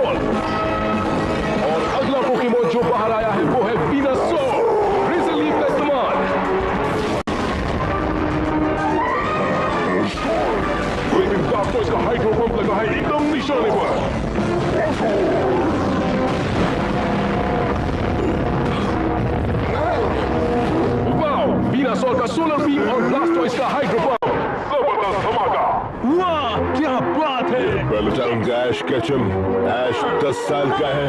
Pokemon. और अगला Pokemon जो बाहर आया है वो है वेनुसॉर। ब्रिजल लीफ का इस्तेमाल। फ्लेमिंग ब्लास्टर्स का हाइड्रो पंप लगा है एकदम निशाने पर। वेनुसॉर का सोलर बीम और ब्लास्टॉइस का हाइड्रो पंप। जबरदस्त धमाका। वाह क्या बात है। पहले चैलेंज ऐश केचम। ऐश 10 साल का है।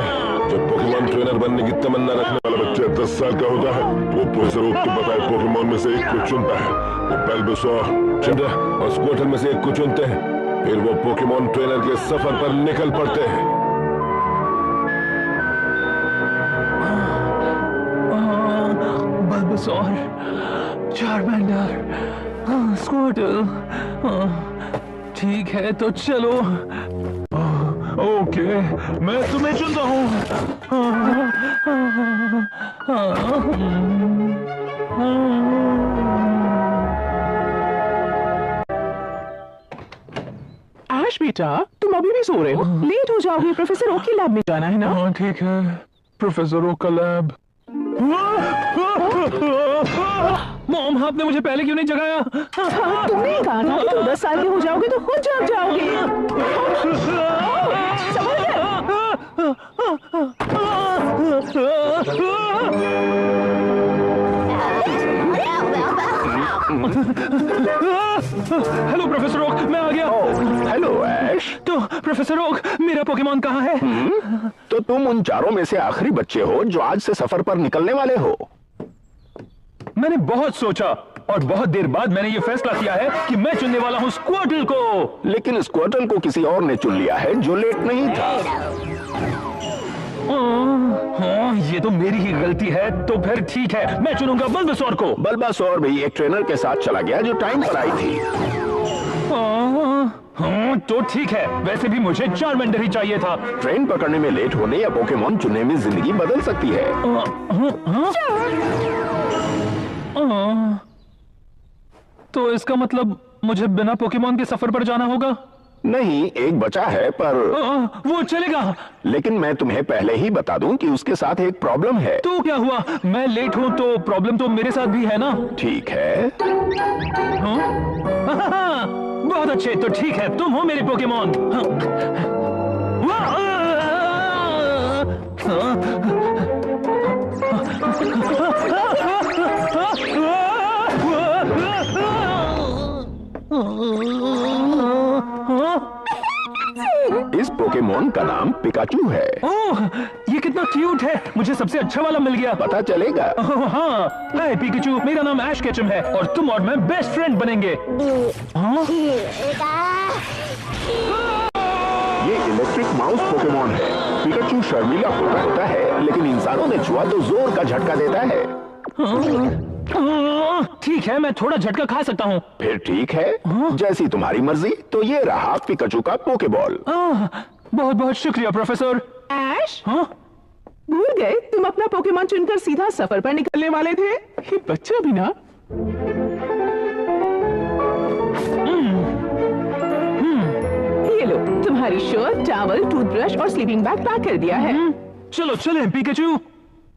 जब पोकेमॉन ट्रेनर बनने की तमन्ना रखने वाला बच्चा 10 साल का होता है वो प्रोफेसर ओक के बताए पोकेमॉन में से एक को चुनता है। वो बल्बासोर, चिंडर और स्क्वार्टल में से एक को चुनते हैं। फिर वो पोकेमॉन ट्रेनर के सफर पर निकल पड़ते हैं। Bulbasaur, Charmander, Squirtle. ठीक है तो चलो। ओके, मैं तुम्हें चुनता हूँ। ऐश बेटा, तुम अभी भी सो रहे हो? लेट हो जाओगे, प्रोफेसर ओक की लैब में जाना है ना? हाँ ठीक है, प्रोफेसर ओक का लैब। मॉम, आपने मुझे पहले क्यों नहीं जगाया? तुमने ही कहा था कि तुम 10 साल के हो जाओगे तो खुद जाग जाओगे। समझ गए? हेलो प्रोफेसर ओक, मैं आ गया। हेलो ऐश। तो प्रोफेसर ओक, मेरा पोकेमॉन कहाँ है? तो तुम उन चारों में से आखिरी बच्चे हो जो आज से सफर पर निकलने वाले हो। मैंने बहुत सोचा और बहुत देर बाद मैंने ये फैसला किया है कि मैं चुनने वाला हूँ स्क्वार्टल को। लेकिन स्क्वार्टल को किसी और ने चुन लिया है जो लेट नहीं था। हाँ, ये तो मेरी ही गलती है। तो फिर ठीक है, मैं चुनूंगा बल्बासोर को। बल्बासोर भी एक ट्रेनर के साथ चला गया जो टाइम पर आई थी। हाँ, तो ठीक है। वैसे भी मुझे चार्मेंडर ही चाहिए था। ट्रेन पकड़ने में लेट होने या पोकेमॉन चुनने में जिंदगी बदल सकती है। तो इसका मतलब मुझे बिना पोकेमॉन के सफर पर जाना होगा? नहीं, एक बचा है पर वो चलेगा। लेकिन मैं तुम्हें पहले ही बता दूं कि उसके साथ एक प्रॉब्लम है। तो क्या हुआ? मैं लेट हूं तो प्रॉब्लम तो मेरे साथ भी है ना? ठीक है। बहुत अच्छे, तो ठीक है, तुम हो मेरे पोकेमॉन। इस पोकेमॉन का नाम पिकाचू है। ओह, ये कितना क्यूट है। मुझे सबसे अच्छा वाला मिल गया। पता चलेगा। हाँ, हाय पिकाचू, मेरा नाम ऐश केचम है और तुम और मैं बेस्ट फ्रेंड बनेंगे। हाँ? ये इलेक्ट्रिक माउस पोकेमॉन है। पिकाचू शर्मीला होता है, लेकिन इंसानों ने छुआ तो जोर का झटका देता है। ठीक है, मैं थोड़ा झटका खा सकता हूँ। फिर ठीक है, जैसी तुम्हारी मर्जी। तो ये रहा पिकाचू का पोकेबॉल। बहुत बहुत शुक्रिया प्रोफेसर। ऐश, हाँ? भूल गए तुम अपना पोकेमॉन चुनकर सीधा सफर पर निकलने वाले थे। ये बच्चा भी ना। ये लो, तुम्हारी शर्ट, टॉवल, टूथब्रश और स्लीपिंग बैग पैक कर दिया है। चलो चले पिकाचू।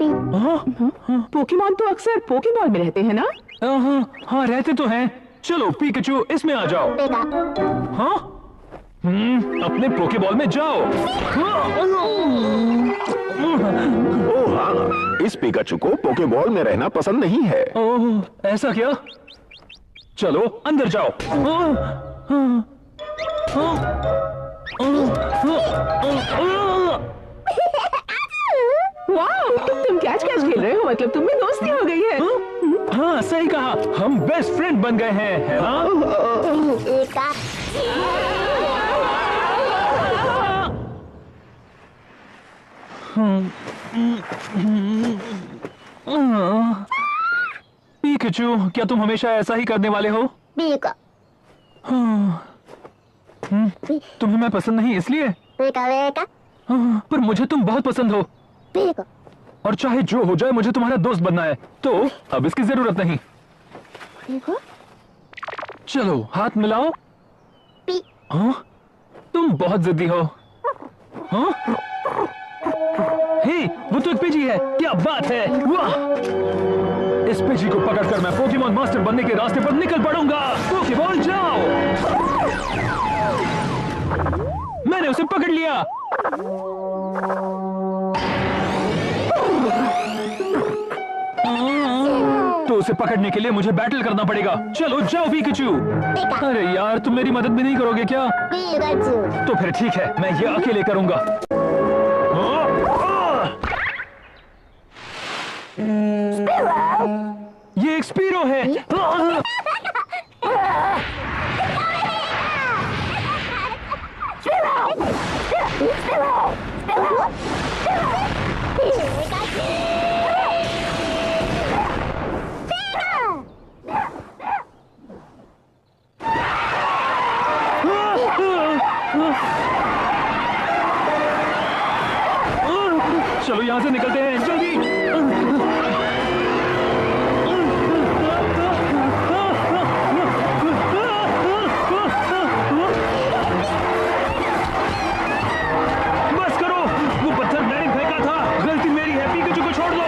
पोकेमॉन तो अक्सर पोकेबॉल में रहते हैं ना? हाँ रहते तो हैं। चलो पिकाचू, इसमें आ जाओ। हाँ? अपने पोकेबॉल में जाओ। ओह हाँ, इस पिकाचू को पोकेबॉल में रहना पसंद नहीं है। ओह, ऐसा क्या? चलो अंदर जाओ। वाह, तुम कैच खेल रहे हो, मतलब तुम में दोस्ती हो गई है। हाँ सही कहा, हम बेस्ट फ्रेंड बन गए हैं, है ना? पिकाचू, क्या तुम हमेशा ऐसा ही करने वाले हो? तुम्हें मैं पसंद नहीं इसलिए? पर मुझे तुम बहुत पसंद हो और चाहे जो हो जाए मुझे तुम्हारा दोस्त बनना है, तो अब इसकी जरूरत नहीं। चलो हाथ मिलाओ। हाँ? तुम बहुत जिद्दी हो। हाँ? नहीं, वो तो एक पिजी है। क्या बात है, वाह! इस पिजी को पकड़कर मैं पोकेमॉन मास्टर बनने के रास्ते पर निकल पड़ूंगा। पोकेमॉन जाओ! मैंने उसे पकड़ लिया। तो उसे पकड़ने के लिए मुझे बैटल करना पड़ेगा। चलो जाओ पिकाचू। अरे यार, तुम मेरी मदद भी नहीं करोगे क्या? तो फिर ठीक है, मैं ये अकेले करूंगा। ये एक स्पीरो है। चलो यहां से निकलते हैं, जल्दी। बस करो, वो पत्थर मैंने फेंका था, गलती मेरी है। पिकाचू को छोड़ दो।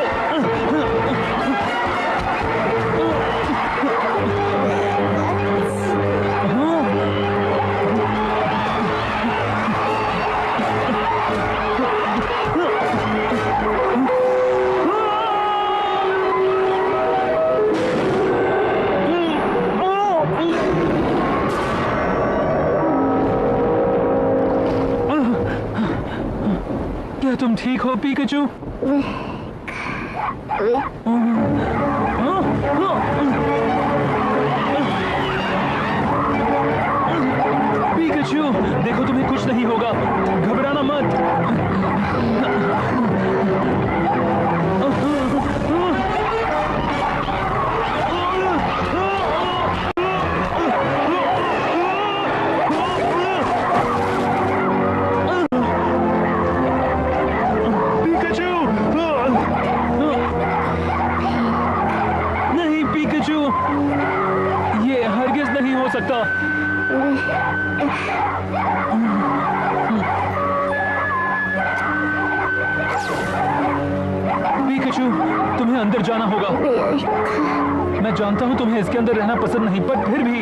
क्या तुम ठीक हो पिकाचू? पिकाचू, देखो तुम्हें कुछ नहीं होगा, घबराना मत। नहीं पिकाचू, ये हरगिज नहीं हो सकता। पिकाचू, तुम्हें अंदर जाना होगा। मैं जानता हूं तुम्हें इसके अंदर रहना पसंद नहीं, पर फिर भी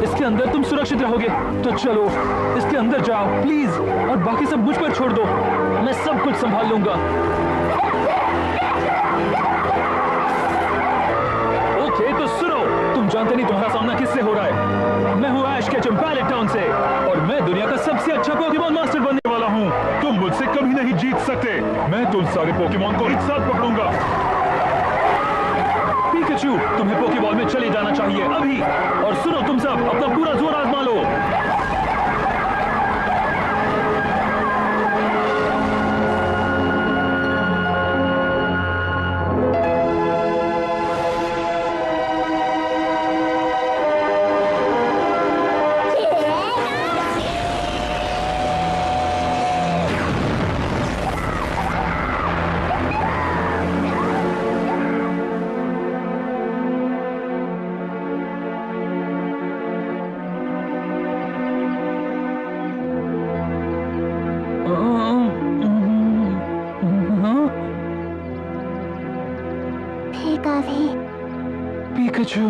इसके अंदर तुम सुरक्षित रहोगे। तो चलो इसके अंदर जाओ प्लीज, और बाकी सब मुझ पर छोड़ दो। मैं सब कुछ संभाल लूंगा। ओके, तो सुनो, तुम जानते नहीं तुम्हारा सामना किससे हो रहा है। मैं हूँ ऐश केचम पैलेट टाउन से, और मैं दुनिया का सबसे अच्छा पोकेमॉन मास्टर बनने वाला हूँ। तुम मुझसे कभी नहीं जीत सकते। मैं तुम सारे पोकेमॉन को एक साथ पकड़ूंगा। पिकाचू, तुम्हें पोकेबॉल में चले जाना चाहिए अभी। और सुनो तुम सब, अपना पूरा जोर आजमा लो। पिकाचू,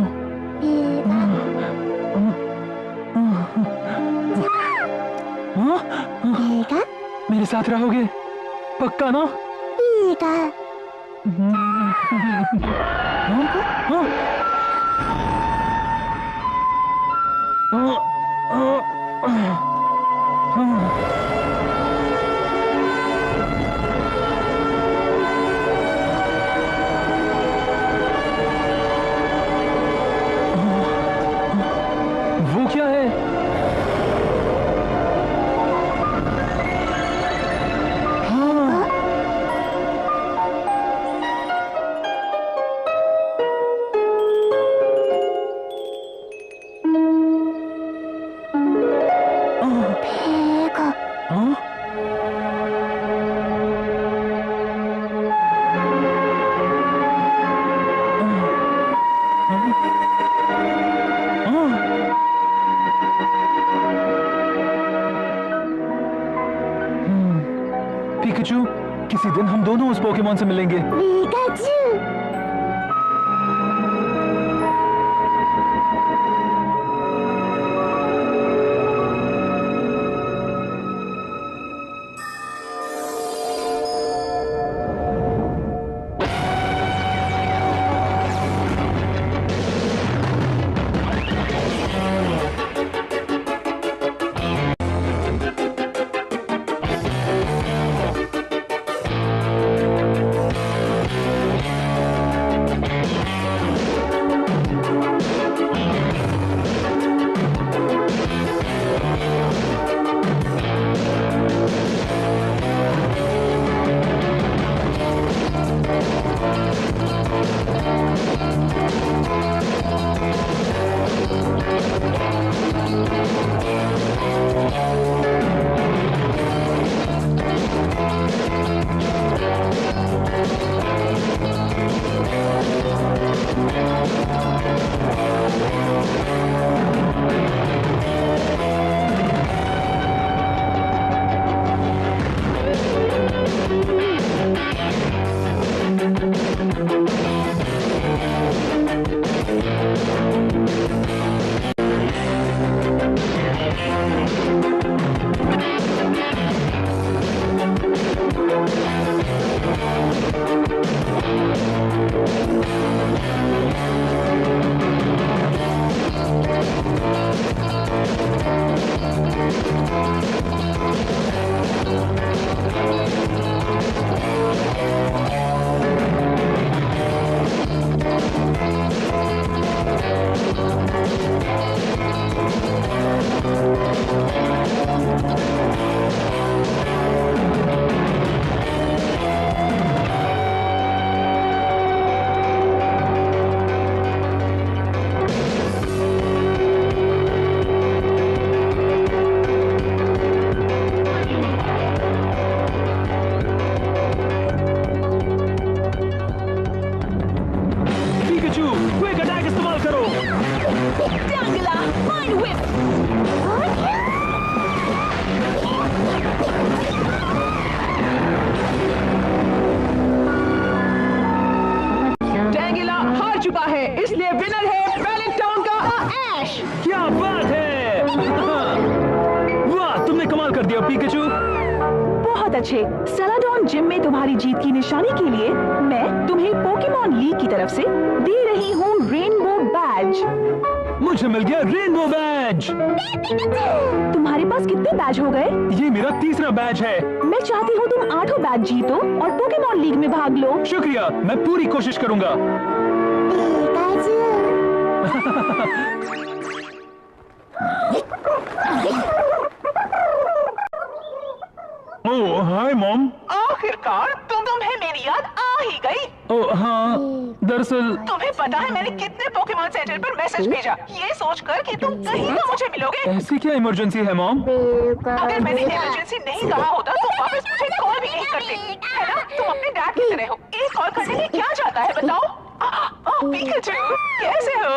मेरे साथ रहोगे पक्का ना? वो क्या है? पिकाचू, किसी दिन हम दोनों उस पोकेमॉन से मिलेंगे। सेलाडॉन जिम में तुम्हारी जीत की निशानी के लिए मैं तुम्हें पोकेमॉन लीग की तरफ से दे रही हूँ रेनबो बैज। मुझे मिल गया रेनबो बैज। तुम्हारे पास कितने बैज हो गए? ये मेरा तीसरा बैज है। मैं चाहती हूँ तुम 8 बैज जीतो और पोकेमॉन लीग में भाग लो। शुक्रिया, मैं पूरी कोशिश करूंगा। ओह हाय मॉम। आखिरकार तुम्हें मेरी याद आ ही गई। ओह हाँ, दरअसल तुम्हें पता है मैंने कितने पोकेमॉन सेंटर पर मैसेज भेजा ये सोचकर कि तुम कहीं तो मुझे मिलोगे। ऐसी क्या इमरजेंसी है मॉम? अगर मैंने इमरजेंसी नहीं कहा होता तो वापस मुझे कॉल भी नहीं करते, है ना? तुम अपने डैड की तरह हो। एक कॉल करने में क्या जाता है बताओ? पिकाचू, कैसे हो?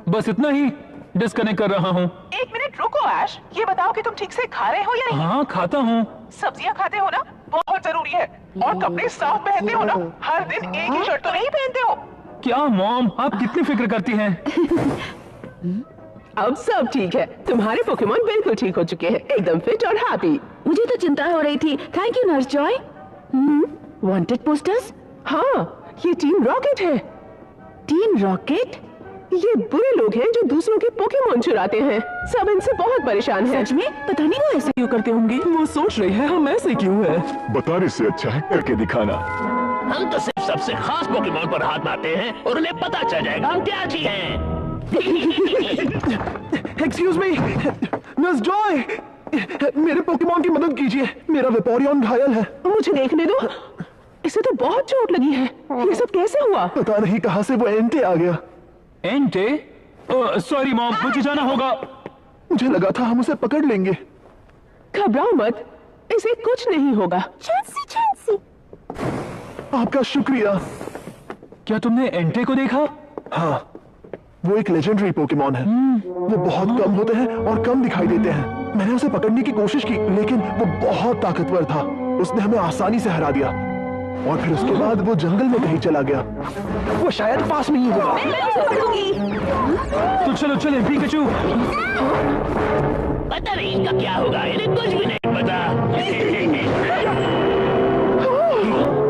बस इतना ही, डिस्कनेक्ट कर रहा हूँ। एक मिनट रुको ऐश, ये बताओ कि तुम ठीक से खा रहे हो या नहीं? हाँ खाता हूँ। सब्जियाँ खाते हो ना, बहुत जरूरी है। और कपड़े साफ पहनते हो ना, हर दिन एक ही शर्ट तो नहीं पहनते हो। क्या मॉम, आप कितनी फिक्र करती हैं? अब सब ठीक है, तुम्हारे पोकेमॉन बिल्कुल ठीक हो चुके हैं, एकदम फिट और हैप्पी। मुझे तो चिंता हो रही थी। Thank you nurse Joy. Wanted posters? हाँ, ये टीम रॉकेट है। Team rocket? ये बुरे लोग हैं जो दूसरों के पोकेमॉन चुराते हैं। सब इनसे बहुत परेशान हैं। सच में? पता नहीं वो ऐसे क्यों करते होंगे। वो सोच रही है हम ऐसे क्यों हैं। बताने से अच्छा है करके दिखाना। हम तो सिर्फ सबसे खास पोकेमॉन पर हाथ मारते हैं और उन्हें पता चल जाएगा हम क्या जी हैं। एक्सक्यूज मी, नर्स जॉय, मेरे पोकेमॉन की मदद कीजिए, मेरा वेपोरियन घायल है। मुझे देखने दो, इसे तो बहुत चोट लगी है। ये सब कैसे हुआ? पता नहीं कहां से वो एंटे आ गया। एंटे? सॉरी मॉम, मुझे जाना होगा। मुझे लगा था हम उसे पकड़ लेंगे। घबराओ मत, इसे कुछ नहीं होगा। आपका शुक्रिया। क्या तुमने एंटे को देखा? हाँ, वो एक लेजेंडरी पोकेमॉन है। वो बहुत कम होते हैं और कम दिखाई देते हैं। मैंने उसे पकड़ने की कोशिश की, लेकिन वो बहुत ताकतवर था। उसने हमें आसानी से हरा दिया और फिर उसके बाद वो जंगल में कहीं चला गया। वो शायद पास में ही होगा। तो चलो चलें पिकाचू। पता नहीं इनका क्या होगा, इन्हें कुछ भी नहीं पता।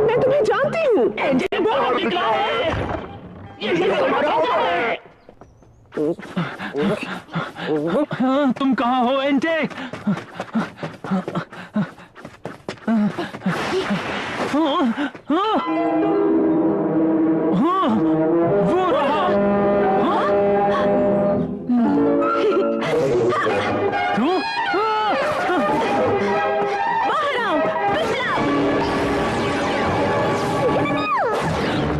मैं तुम्हें जानती हूँ। एंटे बाहर निकला है। ये हमारा है। हाँ, तुम कहाँ हो एंटे? वो रहा। बाहर आओ,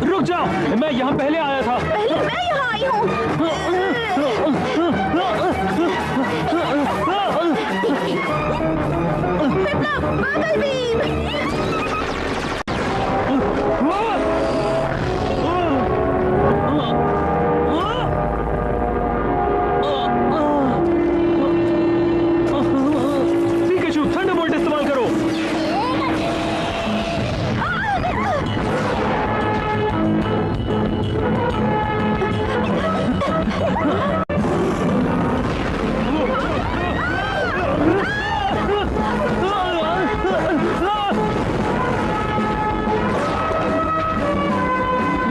रुक जाओ, मैं यहाँ पहले आया था। पहले मैं यहाँ आई हूँ। बादल बीम। पिकाचू, थंडरबोल्ट इस्तेमाल करो।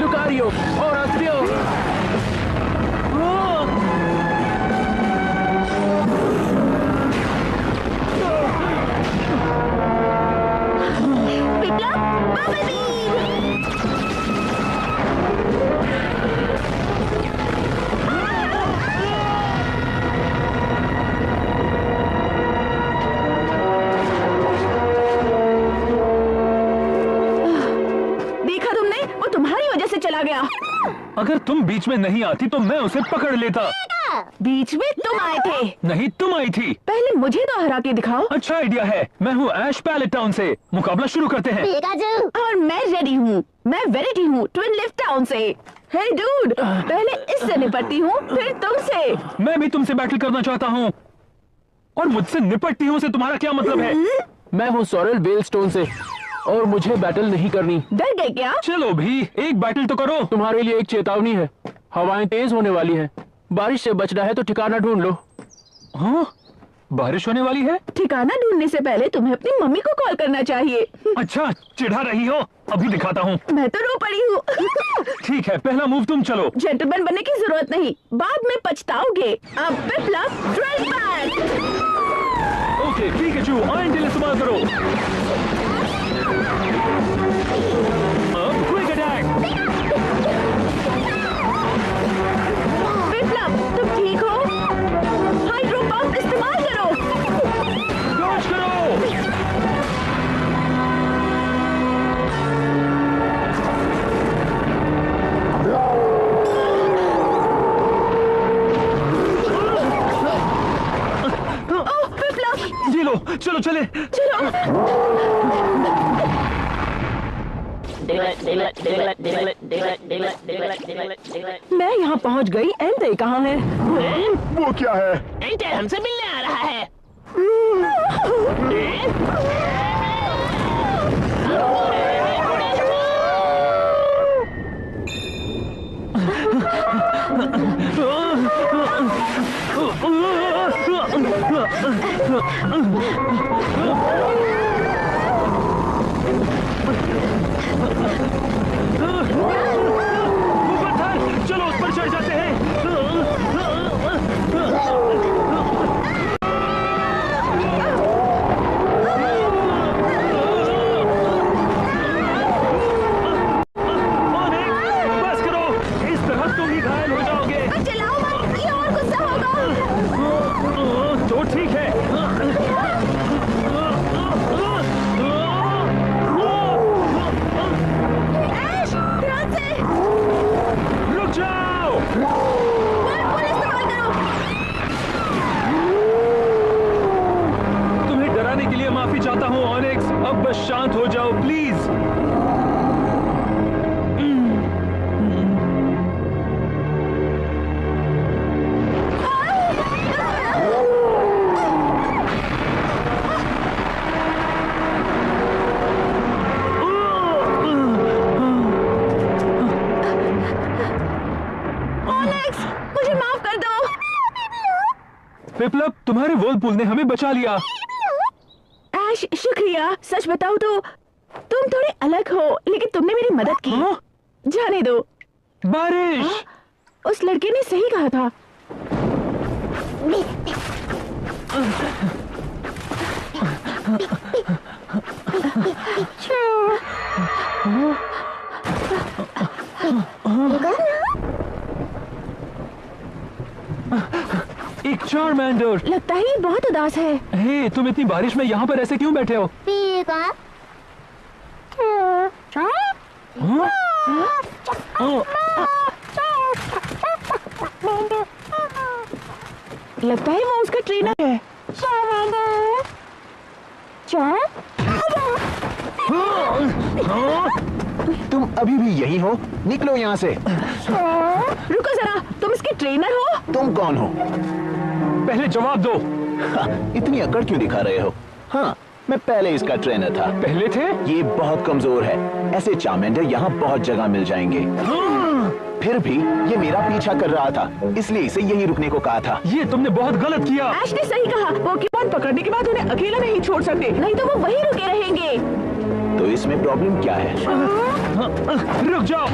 लुकारियो और अस्त्रियो। विप्लव, बादल बीम। देखा तुमने, वो तुम्हारी वजह से चला गया। अगर तुम बीच में नहीं आती तो मैं उसे पकड़ लेता। बीच में तुम आए थे। नहीं, तुम आई थी। पहले मुझे तो हरा के दिखाओ। अच्छा आइडिया है। मैं हूँ ऐश पैलेट टाउन से। मुकाबला शुरू करते हैं। और मैं रेडी हूँ। मैं वेरिटी हूँ ट्विन लिफ्ट टाउन से। हे डूड, पहले इससे निपटती हूँ, फिर तुमसे। मैं भी तुमसे बैटल करना चाहता हूँ। और मुझसे निपटती हूँ से तुम्हारा क्या मतलब है? मैं हूँ सॉरेल वेलस्टोन से और मुझे बैटल नहीं करनी। डर गए क्या? चलो भी एक बैटल तो करो। तुम्हारे लिए एक चेतावनी है, हवाएं तेज होने वाली हैं। बारिश से बचना है तो ठिकाना ढूंढ लो। हाँ, बारिश होने वाली है। ठिकाना ढूंढने से पहले तुम्हें अपनी मम्मी को कॉल करना चाहिए। अच्छा, चिढ़ा रही हो? अभी दिखाता हूँ। मैं तो रो पड़ी हूँ। ठीक है, पहला मूव तुम चलो। जेंटलमैन बनने की जरूरत नहीं, बाद में पछताओगे। अब Piplup drill peck. Okay, Pikachu iron tail इस्तेमाल करो। अब क्विक अटैक। विप्लव, तुम ठीक हो? हाइड्रो पंप इस्तेमाल करो। डॉज करो। ओह विप्लव, जी लो, चलो चले। चलो। मैं यहाँ पहुँच गई। एंटे कहाँ है? वो क्या है? एंटे हमसे मिलने आ रहा है। चलो उस पर चढ़ जाते हैं। बस करो, इस तरह तुम ही घायल हो जाओगे। चलाओ मत, ये और गुस्सा होगा। तो ठीक है। ऐश, ध्यान से। रुक जाओ। पुल इस्तेमाल करो। तुम्हें डराने के लिए माफी चाहता हूँ ऑनिक्स। अब बस शांत हो जाओ प्लीज। विप्लव, तुम्हारे वॉलपूल ने हमें बचा लिया। ऐश, शुक्रिया। सच बताओ तो तुम थोड़े अलग हो, लेकिन तुमने मेरी मदद की। हाँ? जाने दो। बारिश। उस लड़के ने सही कहा था। एक चार्मेंडर। लगता है ये बहुत उदास है। हे, तुम इतनी बारिश में यहाँ पर ऐसे क्यों बैठे हो? हाँ? लगता है वो उसका ट्रेनर है। तुम अभी भी यही हो? निकलो यहाँ से। रुको जरा, तुम इसके ट्रेनर हो? तुम कौन हो? पहले जवाब दो। इतनी अकड़ क्यों दिखा रहे हो? हाँ, मैं पहले इसका ट्रेनर था। पहले थे? ये बहुत कमजोर है। ऐसे चार्मेंडर यहाँ बहुत जगह मिल जाएंगे। फिर भी ये मेरा पीछा कर रहा था, इसलिए इसे यही रुकने को कहा था। ये तुमने बहुत गलत किया। ऐश ने सही कहा। पोकेमॉन पकड़ने के बाद उन्हें अकेला नहीं छोड़ सकते, नहीं तो वो वहीं रुके रहेंगे। तो इसमें प्रॉब्लम क्या है? रुक जाओ।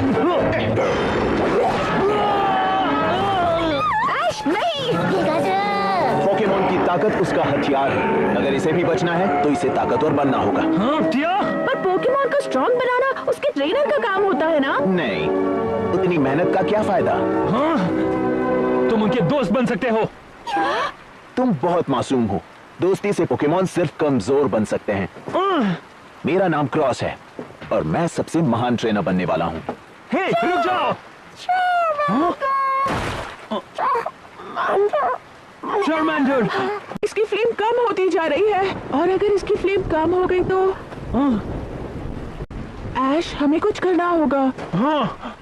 ऐश नहीं। पोकेमॉन की ताकत उसका हथियार है। अगर इसे भी बचना है तो इसे ताकतवर बनना होगा। हाँ, टिया। पर पोकेमॉन को स्ट्रॉन्ग बनाना उसके ट्रेनर का काम होता है ना? नहीं, उतनी मेहनत का क्या फायदा? हाँ, तुम उनके दोस्त बन सकते हो। तुम बहुत मासूम हो। दोस्ती से पोकेमॉन सिर्फ कमजोर बन सकते हैं। मेरा नाम क्रॉस है और मैं सबसे महान ट्रेनर बनने वाला हूँ। हे, रुक जाओ। चार्मेंडर। इसकी फ्लेम कम होती जा रही है, और अगर इसकी फ्लेम कम हो गई तो ऐश, हमें कुछ करना होगा। हाँ।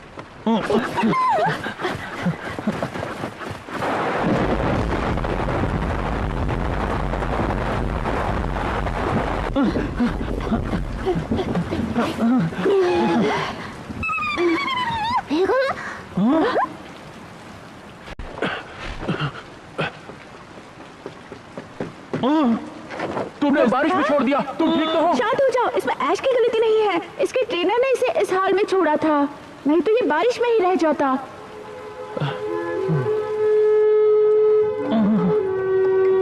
तुमने बारिश में छोड़ दिया। तुम ठीक तो हो? शांत हो जाओ, इसमें ऐश की गलती नहीं है। इसके ट्रेनर ने इसे इस हाल में छोड़ा था, नहीं तो ये बारिश में ही रह जाता।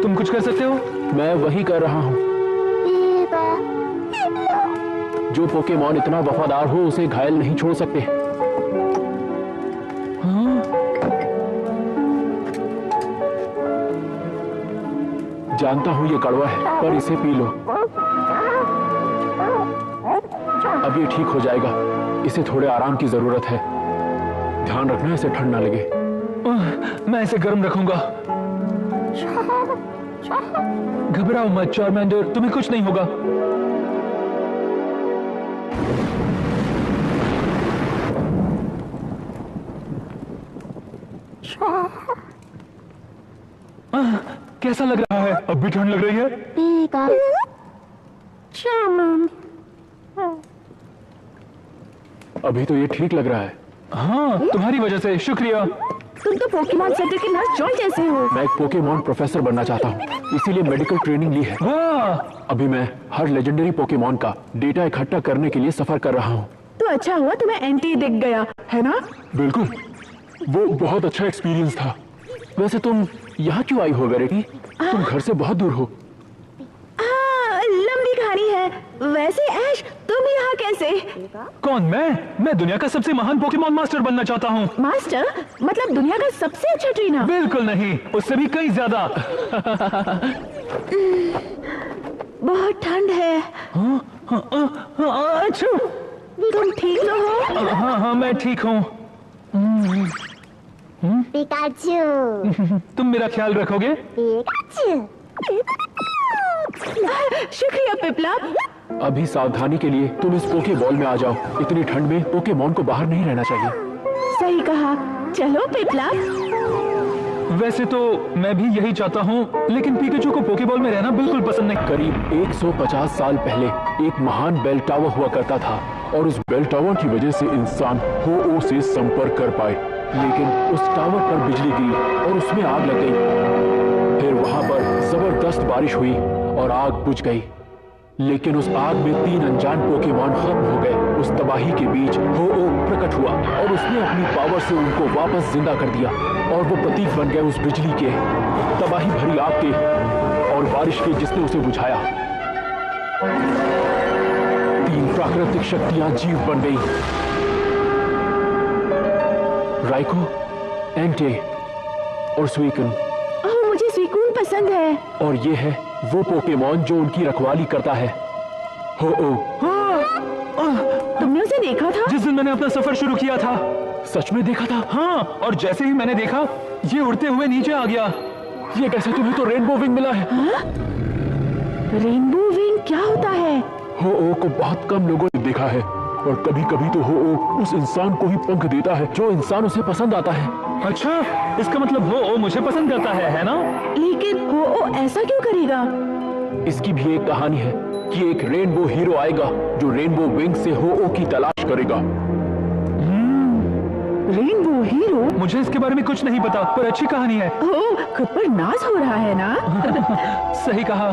तुम कुछ कर सकते हो? मैं वही कर रहा हूँ। जो पोकेमॉन इतना वफादार हो उसे घायल नहीं छोड़ सकते। जानता हूँ ये कड़वा है, पर इसे पी लो। अब ये ठीक हो जाएगा। इसे थोड़े आराम की जरूरत है। ध्यान रखना इसे ठंड ना लगे। मैं इसे गर्म रखूंगा। घबराओ मत चार्मेंडर, तुम्हें कुछ नहीं होगा। कैसा लग रहा है? अब भी ठंड लग रही है? अभी तो ये ठीक लग रहा है। हाँ, तुम्हारी वजह से। शुक्रिया। तुम तो पोकेमॉन सेंटर के नर्स जॉय जैसे हो। मैं एक पोकेमॉन प्रोफेसर बनना चाहता हूँ, इसीलिए मेडिकल ट्रेनिंग ली है। वाह, अभी मैं हर लेजेंडरी पोकेमॉन का डेटा इकट्ठा करने के लिए सफर कर रहा हूँ। तो अच्छा हुआ तुम्हें एंटी दिख गया, है ना? बिल्कुल, वो बहुत अच्छा एक्सपीरियंस था। वैसे तुम यहाँ क्यों आई हो वेरेटी? तुम घर से बहुत दूर हो। लंबी कहानी है। वैसे ऐश, तुम यहाँ कैसे? कौन? मैं दुनिया का सबसे महान पोकेमॉन मास्टर बनना चाहता हूँ। मास्टर? मतलब दुनिया का सबसे अच्छा ट्रेनर? बिल्कुल नहीं, उससे भी कई ज्यादा। बहुत ठंड है। अच्छा, तुम ठीक तो हो? हाँ, मैं ठीक हूँ। पिकाचू। तुम मेरा ख्याल रखोगे? पिकाचू। शुक्रिया पिपला। अभी सावधानी के लिए तुम इस पोके बॉल में आ जाओ। इतनी ठंड में पोकेमॉन को बाहर नहीं रहना चाहिए। सही कहा। चलो पिपला। वैसे तो मैं भी यही चाहता हूँ, लेकिन पिकाचू को पोकेबॉल में रहना बिल्कुल पसंद नहीं। करीब 150 साल पहले एक महान बेल टावर हुआ करता था, और उस बेल टावर की वजह से इंसान हो से संपर्क कर पाए। लेकिन उस टावर पर बिजली गिरी और उसमें आग लग गई। फिर वहां पर जबरदस्त बारिश हुई और आग बुझ गई। लेकिन उस आग में 3 अनजान पोकेमॉन खत्म हो गए। उस तबाही के बीच हो-ओ प्रकट हुआ और उसने अपनी पावर से उनको वापस जिंदा कर दिया और वो प्रतीक बन गए उस बिजली के, तबाही भरी आग के और बारिश के जिसने उसे बुझाया। 3 प्राकृतिक शक्तियां जीव बन गई, राइको, एंटे और स्वीकन। मुझे स्वीकून पसंद है। और ये है वो पोकेमॉन जो उनकी रखवाली करता है, हो-ओ। तुमने उसे देखा था? जिस दिन मैंने अपना सफर शुरू किया था। सच में देखा था? हाँ, और जैसे ही मैंने देखा ये उड़ते हुए नीचे आ गया। ये कैसे? तुम्हें तो रेनबो विंग मिला है। रेनबो विंग क्या होता है? हो-ओ को बहुत कम लोगों ने देखा है और कभी कभी तो हो-ओ उस इंसान को ही पंख देता है जो इंसान उसे पसंद आता है। अच्छा, इसका मतलब हो मुझे पसंद करता है ना? लेकिन हो ऐसा क्यों करेगा? इसकी भी एक कहानी है कि एक रेनबो हीरो आएगा जो रेनबो विंग से हो की तलाश करेगा। Rainbow hero? मुझे इसके बारे में कुछ नहीं पता, पर अच्छी कहानी है। खुद पर नाज हो रहा है ना? सही कहा।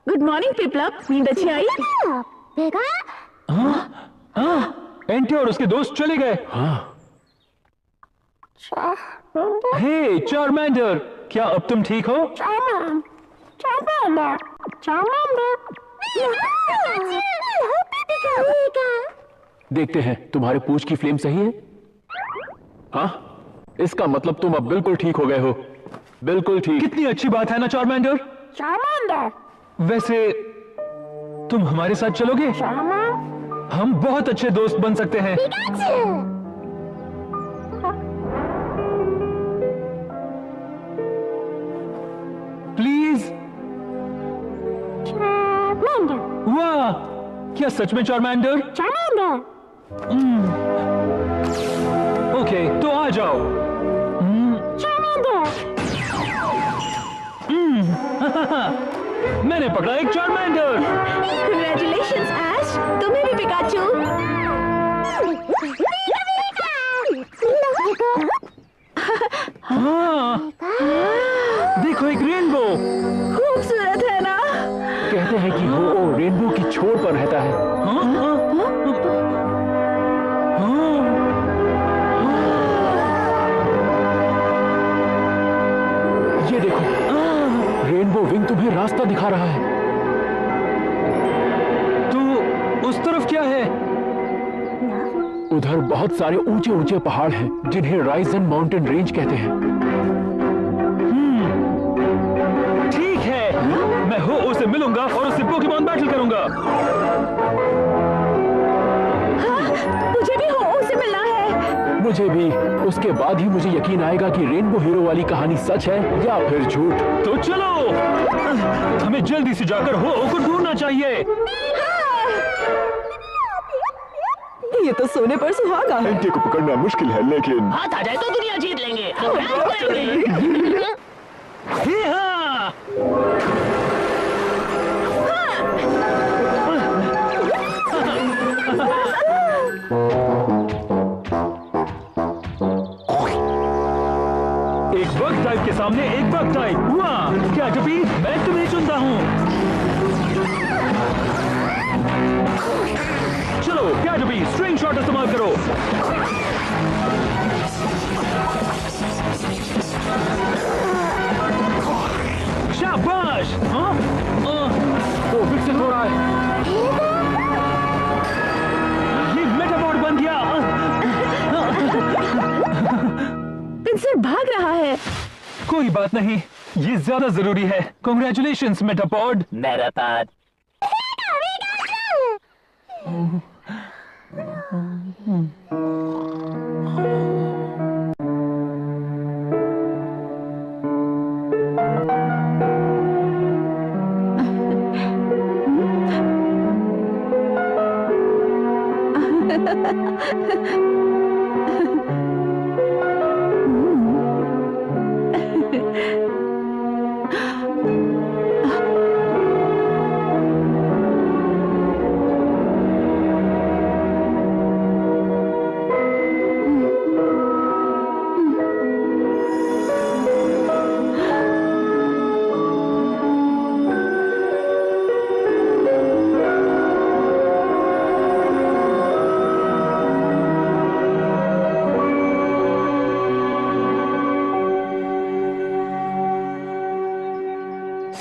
गुड मॉर्निंग पिपलप, नींद अच्छी आई? एंटे और उसके दोस्त चले गए। हे चार्मेंडर, क्या अब तुम ठीक हो? देखते हैं तुम्हारे पूंछ की फ्लेम सही है। हाँ, इसका मतलब तुम अब बिल्कुल ठीक हो गए हो। बिल्कुल ठीक। कितनी अच्छी बात है ना चार्मेंडर? वैसे तुम हमारे साथ चलोगे? हम बहुत अच्छे दोस्त बन सकते हैं। प्लीज। वाह, क्या सच में चार्मेंडर? ओके, तो आ जाओ। मैंने पकड़ा एक चार्मेंडर। Congratulations, Ash, तुम्हें भी पिकाचू। हाँ, देखो एक रेनबो। खूबसूरत है ना? कहते हैं कि हो रेनबो की छोर पर रहता है। ये देखो, रेनबो विंग तुम्हें रास्ता दिखा रहा है। तो उस तरफ क्या है? उधर बहुत सारे ऊंचे ऊंचे पहाड़ हैं जिन्हें राइजन माउंटेन रेंज कहते हैं। ठीक है, मैं हो उसे मिलूंगा और उससे पोकेमॉन बैटल करूंगा। मुझे भी हो उसे मिलना है। मुझे भी। उसके बाद ही मुझे यकीन आएगा कि रेनबो हीरो वाली कहानी सच है या फिर झूठ। तो चलो, हमें जल्दी से जाकर हो को ढूंढना चाहिए। ये तो सोने पर सुहागा है। एंटे को पकड़ना मुश्किल है, लेकिन हाथ आ जाए तो दुनिया जीत लेंगे। हम मैच करेंगे। ही हाँ। एक बग टाइप के सामने एक बग टाइप। वाह, क्या जबी, मैं तुम्हें चुनता हूँ। चलो क्या जबी, स्ट्रिंग शॉट इस्तेमाल करो। शाबाश। हाँ, वो विकसित हो रहा है। ये मेटामॉर्फ बन गया। पिंसर भाग रहा है। कोई बात नहीं, ये ज्यादा जरूरी है। कांग्रेचुलेशंस मेटापॉड। मेटापॉड।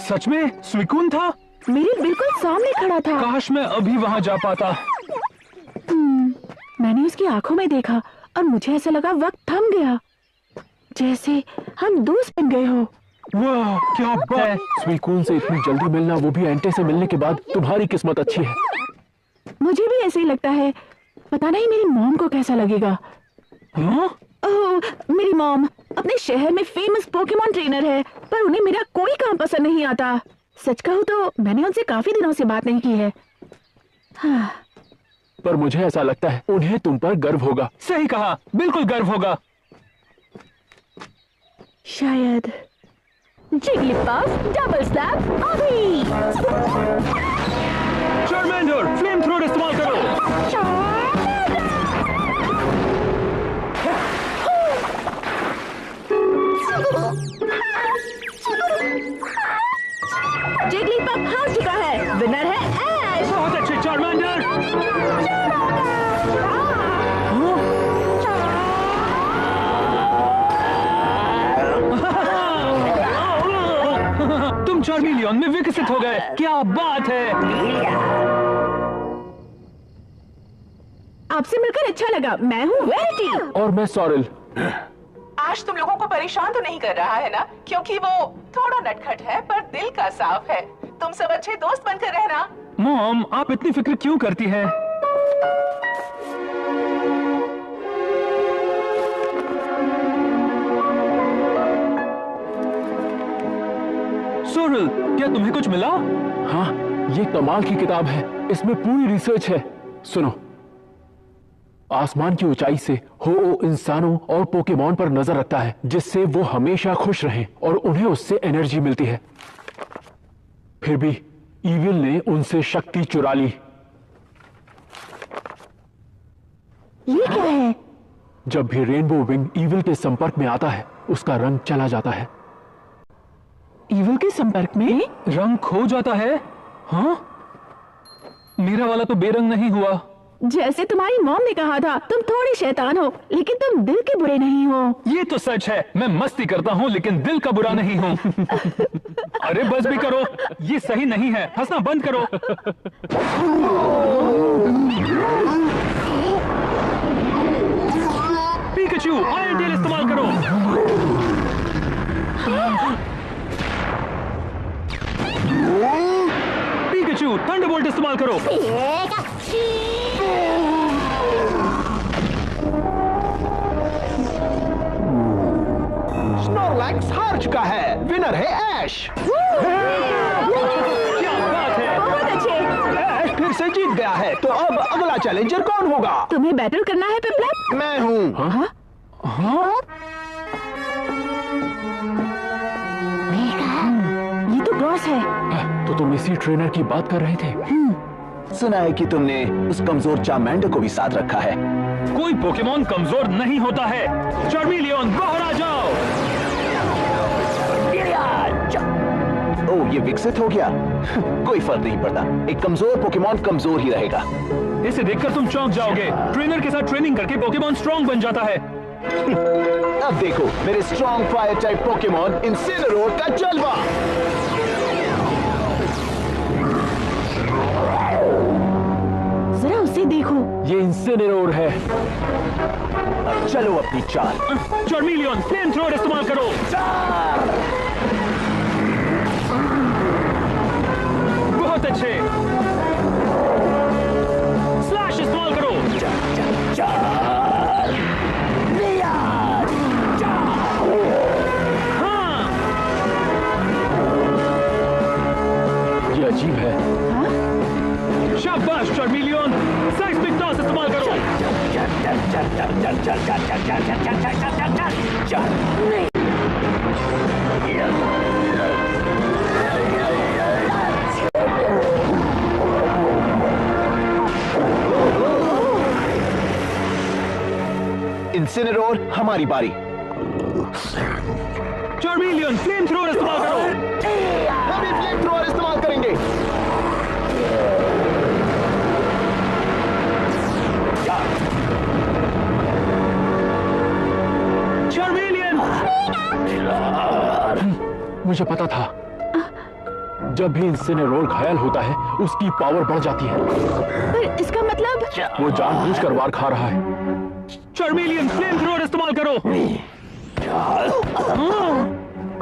सच में स्विकून था? मेरे बिल्कुल सामने खड़ा था। काश मैं अभी वहां जा पाता। मैंने उसकी आंखों में देखा और मुझे ऐसा लगा वक्त थम गया, जैसे हम दोस्त बन गए हो। वाह, क्या बात है। स्विकून से इतनी जल्दी मिलना, वो भी एंटे से मिलने के बाद, तुम्हारी किस्मत अच्छी है। मुझे भी ऐसे ही लगता है। पता नहीं मेरी मॉम को कैसा लगेगा। हाँ? ओह, मेरी मॉम अपने शहर में फेमस पोकेमॉन ट्रेनर है, पर उन्हें मेरा कोई काम पसंद नहीं आता। सच कहूँ तो मैंने उनसे काफी दिनों से बात नहीं की है। हाँ। पर मुझे ऐसा लगता है उन्हें तुम पर गर्व होगा। सही कहा, बिल्कुल गर्व होगा। शायद। जिगलीपफ डबल स्लैप अभी। चार्मेंडर, फ्लेम थ्रोर इस्तेमाल करो। जिगलीपफ हार चुका है। विनर है ऐश। बहुत अच्छे चार्मेंडर। तुम चार्मिलियन में विकसित हो गए। क्या बात है। आपसे मिलकर अच्छा लगा। मैं हूँ वेरिटी। और मैं सॉरिल। आज तुम लोगों को परेशान तो नहीं कर रहा है ना? क्योंकि वो थोड़ा नटखट है पर दिल का साफ है। तुम सब अच्छे दोस्त बनकर रहना। मॉम, आप इतनी फिक्र क्यों करती हैं? सोरल, क्या तुम्हें कुछ मिला? हाँ, ये कमाल की किताब है। इसमें पूरी रिसर्च है। सुनो, आसमान की ऊंचाई से हो इंसानों और पोकेमॉन पर नजर रखता है, जिससे वो हमेशा खुश रहें और उन्हें उससे एनर्जी मिलती है। फिर भी ईविल ने उनसे शक्ति चुरा ली। ये क्या है? जब भी रेनबो विंग ईविल के संपर्क में आता है, उसका रंग चला जाता है। ईविल के संपर्क में रंग खो जाता है? हाँ? मेरा वाला तो बेरंग नहीं हुआ। जैसे तुम्हारी मॉम ने कहा था, तुम थोड़ी शैतान हो, लेकिन तुम दिल के बुरे नहीं हो। ये तो सच है। मैं मस्ती करता हूँ लेकिन दिल का बुरा नहीं हूँ। अरे बस भी करो, ये सही नहीं है। हंसना बंद करो। पिकाचू, आयरन टेल इस्तेमाल करो। पिकाचू, थंडरबोल्ट इस्तेमाल करो। स्नोरलैक्स हार चुका है। विनर है ऐश। क्या बात है। बहुत अच्छे। ऐश फिर से जीत गया है। तो अब अगला चैलेंजर कौन होगा? तुम्हें बैटल करना है पिपलैप? मैं हूँ। हाँ? ये तो क्रॉस है। तो तुम इसी ट्रेनर की बात कर रहे थे? सुना है कि तुमने उस कमजोर चार्मेंडर को भी साथ रखा है। कोई पोकेमॉन कमजोर नहीं होता है। चार्मिलियन, बाहर आ जाओ। ओह, ये विकसित हो गया। कोई फर्क नहीं पड़ता। एक कमजोर पोकेमॉन कमजोर ही रहेगा। इसे देखकर तुम चौंक जाओगे। ट्रेनर के साथ ट्रेनिंग करके पोकेमॉन स्ट्रॉन्ग बन जाता है। अब देखो मेरे स्ट्रॉन्ग फायर टाइप पोकेमॉन इंसिनेरोर का जलवा। जरा उसे देखो। ये इंसिनेरोर है। अब चलो अपनी चाल। चार्मिलियन, फ्लेम थ्रोर इस्तेमाल करो। बहुत अच्छे। स्लैश इस्तेमाल करो। हाँ। ये अजीब है। शाबाश चार्मिलियन, साइस्मिक टॉस इस्तेमाल करो। इंसिनेरोर, हमारी बारी। चार्मेलियन, फ्लेम थ्रोअर इस्तेमाल करो। हम भी फ्लेम थ्रोअर इस्तेमाल करेंगे। चार्मेलियन! मुझे पता था, जब भी इंसिनेरोर घायल होता है उसकी पावर बढ़ जाती है। पर इसका मतलब वो जानबूझकर वार खा रहा है। चार्मेलियन, फ्लेम थ्रोअर इस्तेमाल करो।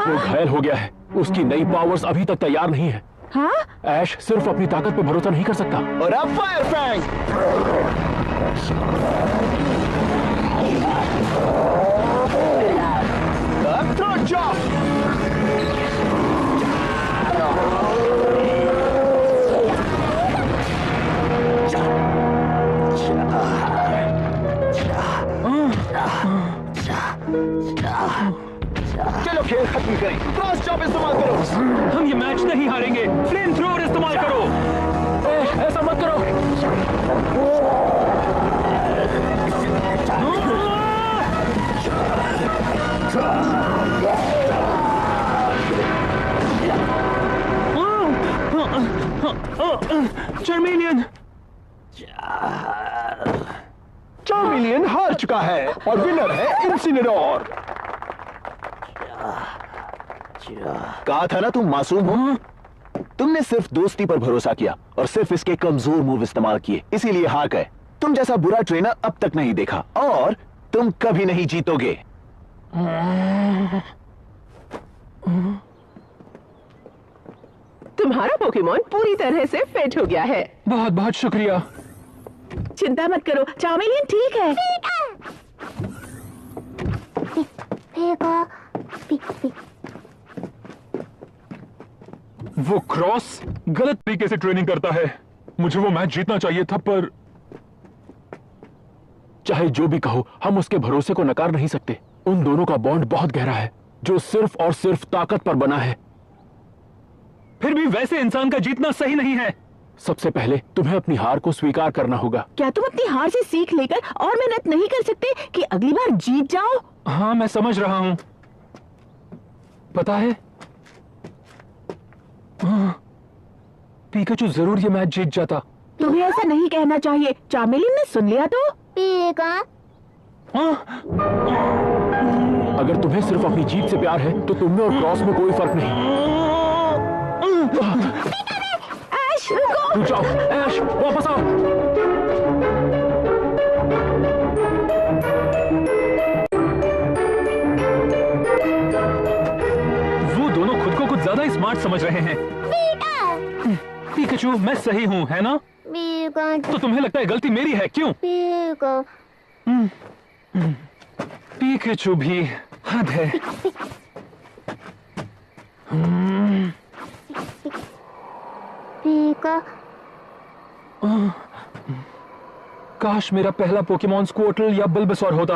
वो घायल हो गया है, उसकी नई पावर्स अभी तक तैयार नहीं है। हाँ? ऐश सिर्फ अपनी ताकत पे भरोसा नहीं कर सकता। और अब फायर फैंग। अब थ्रोट चॉप। चलो खेल खत्म करें। क्रॉस चॉप इस्तेमाल करो। हम ये मैच नहीं हारेंगे। फ्लेम थ्रोअर इस्तेमाल करो। ऐसा मत करो। चार्मेलियन! चार्मेलियन हार चुका है और विनर है इंसिनेरोर। कहा था ना तुम मासूम हो। तुमने सिर्फ दोस्ती पर भरोसा किया और सिर्फ इसके कमजोर मूव इस्तेमाल किए, इसीलिए हार गए। तुम जैसा बुरा ट्रेनर अब तक नहीं देखा और तुम कभी नहीं जीतोगे। तुम्हारा पोकेमॉन पूरी तरह से फिट हो गया है। बहुत बहुत शुक्रिया। चिंता मत करो, चार्मेलियन ठीक है। वो क्रॉस गलत तरीके से ट्रेनिंग करता है। मुझे वो मैच जीतना चाहिए था, पर चाहे जो भी कहो, हम उसके भरोसे को नकार नहीं सकते। उन दोनों का बॉन्ड बहुत गहरा है, जो सिर्फ और सिर्फ ताकत पर बना है। फिर भी वैसे इंसान का जीतना सही नहीं है। सबसे पहले तुम्हें अपनी हार को स्वीकार करना होगा। क्या तुम अपनी हार से सीख लेकर और मेहनत नहीं कर सकते कि अगली बार जीत जाओ? हाँ, मैं समझ रहा हूं। पता है, पिकाचू जरूर ये मैच जीत जाता। तुम्हें ऐसा नहीं कहना चाहिए। चार्मेलियन ने सुन लिया तो। अगर तुम्हें सिर्फ अपनी जीत से प्यार है तो तुम में और क्रॉस में कोई फर्क नहीं। ऐश रुको। रुक जाओ, ऐश वापस आओ। वो दोनों खुद को कुछ ज्यादा ही स्मार्ट समझ रहे हैं। पिकाचू, मैं सही हूँ, है ना? तो तुम्हें लगता है गलती मेरी है, क्यों? पिकाचू भी हद है। काश मेरा पहला पोकेमॉन स्क्वार्टल या बल्बासौर होता।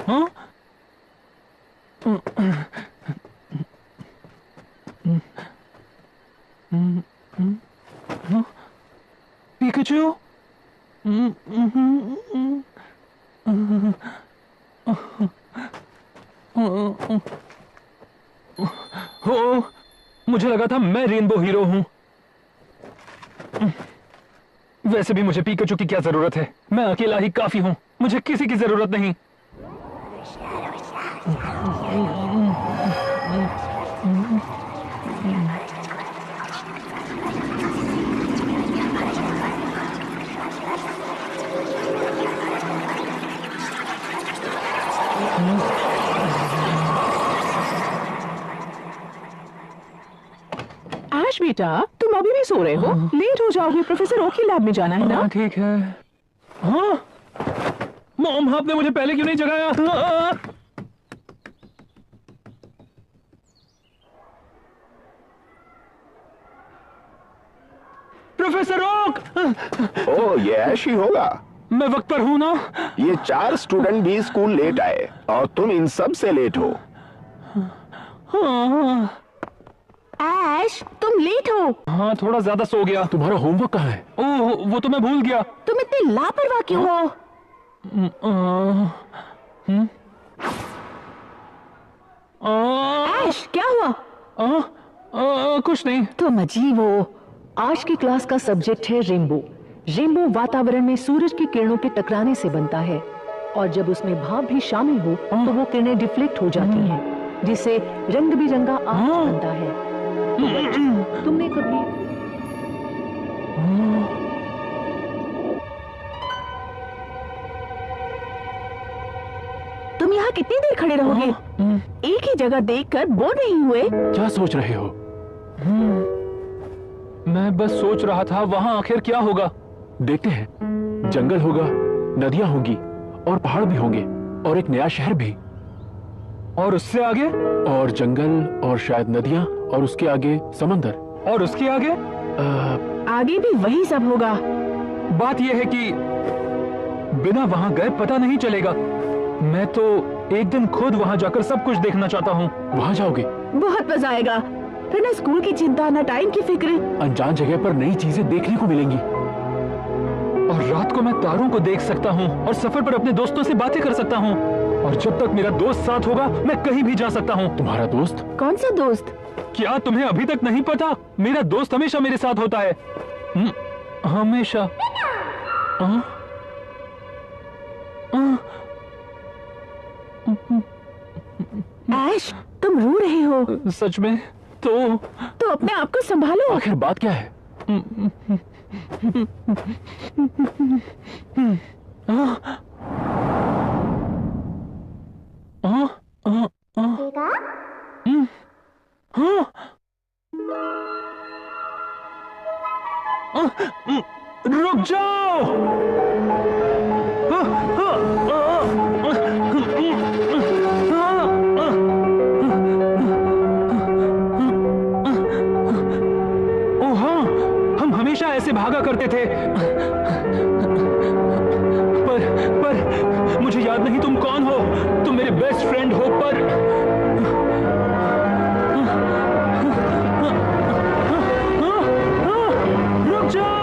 हाँ? पिकाचू? हो, मुझे लगा था मैं रेनबो हीरो हूं। वैसे भी मुझे पिकाचू की क्या जरूरत है? मैं अकेला ही काफी हूं, मुझे किसी की जरूरत नहीं। बेटा, तुम अभी भी सो रहे हो? लेट हो जाओगे, प्रोफेसर ओ की लैब में जाना है ना? हाँ, ठीक है। हाँ मॉम, आपने मुझे पहले क्यों नहीं जगाया? Professor okay! ओ, ये ऐश ही होगा। मैं वक्त पर हूं ना? ये 4 स्टूडेंट भी स्कूल लेट आए और तुम इन सब से लेट हो। ऐश, तुम लेट हो। हाँ, थोड़ा ज्यादा सो गया। तुम्हारा होमवर्क कहाँ है? ओह, वो तो मैं भूल गया। तुम इतने लापरवाह क्यों हो? ऐश, क्या हुआ? कुछ नहीं। तुम अजीब हो। आज की क्लास का सब्जेक्ट है रेनबो। रेनबो वातावरण में सूरज की किरणों के टकराने से बनता है, और जब उसमें भाप भी शामिल हो तो वो किरणें डिफ्लेक्ट हो जाती हैं, जिससे रंग बिरंगा आकाश बनता है। तो बच्चों, तुमने कभी तुम यहाँ कितनी देर खड़े रहोगे? एक ही जगह देखकर बोर नहीं हुए? क्या सोच रहे हो? मैं बस सोच रहा था वहां आखिर क्या होगा। देखते हैं। जंगल होगा, नदियां होंगी और पहाड़ भी होंगे, और एक नया शहर भी। और उससे आगे? और जंगल, और शायद नदियां, और उसके आगे समंदर। और उसके आगे? आगे भी वही सब होगा। बात यह है कि बिना वहां गए पता नहीं चलेगा। मैं तो एक दिन खुद वहां जाकर सब कुछ देखना चाहता हूँ। वहां जाओगे? बहुत मजा आएगा। फिर न स्कूल की चिंता, न टाइम की फिक्र। अनजान जगह पर नई चीजें देखने को मिलेंगी। और रात को मैं तारों को देख सकता हूँ, और सफर पर अपने दोस्तों से बातें कर सकता हूँ। और जब तक मेरा दोस्त साथ होगा, मैं कहीं भी जा सकता हूँ। तुम्हारा दोस्त? कौन सा दोस्त? क्या तुम्हें अभी तक नहीं पता? मेरा दोस्त हमेशा मेरे साथ होता है। हमेशा। ऐश, तुम रो रहे हो? सच में? तो अपने आप को संभालो। आखिर बात क्या है? रुक जाओ! ऐसे भागा करते थे, पर मुझे याद नहीं तुम कौन हो। तुम मेरे बेस्ट फ्रेंड हो, पर रुक जाओ!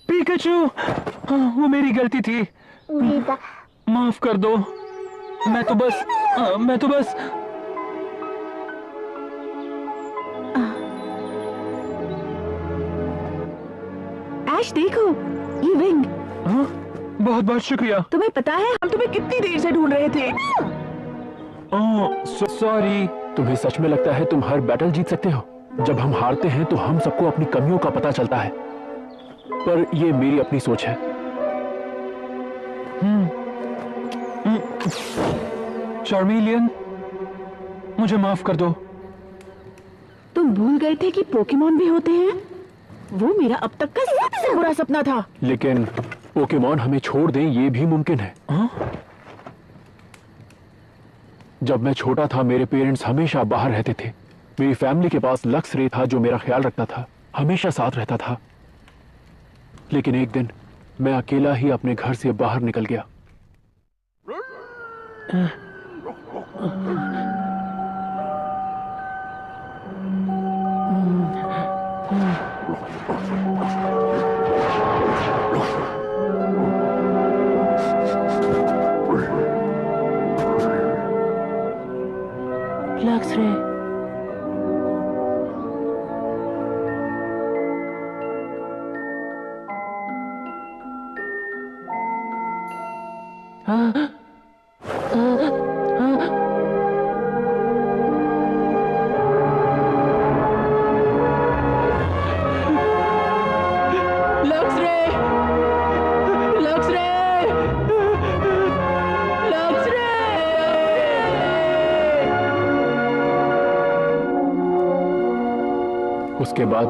पिकाचू, वो मेरी गलती थी। माफ कर दो। मैं तो बस ऐश, देखो ये विंग। बहुत बहुत शुक्रिया। तुम्हें पता है हम तुम्हें कितनी देर से ढूंढ रहे थे। सॉरी। तुम्हें सच में लगता है तुम हर बैटल जीत सकते हो? जब हम हारते हैं तो हम सबको अपनी कमियों का पता चलता है, पर ये मेरी अपनी सोच है। चार्मेलियन, मुझे माफ कर दो। तुम भूल गए थे कि पोकेमॉन भी होते हैं? वो मेरा अब तक का सबसे बुरा सपना था। लेकिन पोकेमॉन हमें छोड़ दें ये भी मुमकिन है। जब मैं छोटा था मेरे पेरेंट्स हमेशा बाहर रहते थे। मेरी फैमिली के पास लक्स रे था जो मेरा ख्याल रखता था, हमेशा साथ रहता था। लेकिन एक दिन मैं अकेला ही अपने घर से बाहर निकल गया। लक्स रे, उसके बाद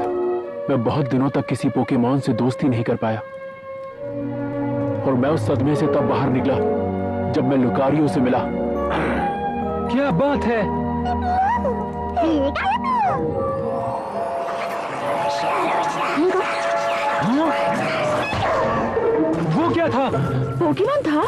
मैं बहुत दिनों तक किसी पोकेमॉन से दोस्ती नहीं कर पाया और मैं उस सदमे से तब बाहर निकला जब मैं लुकारियो से मिला। क्या बात है? हाँ? वो क्या था? पोकेमॉन था।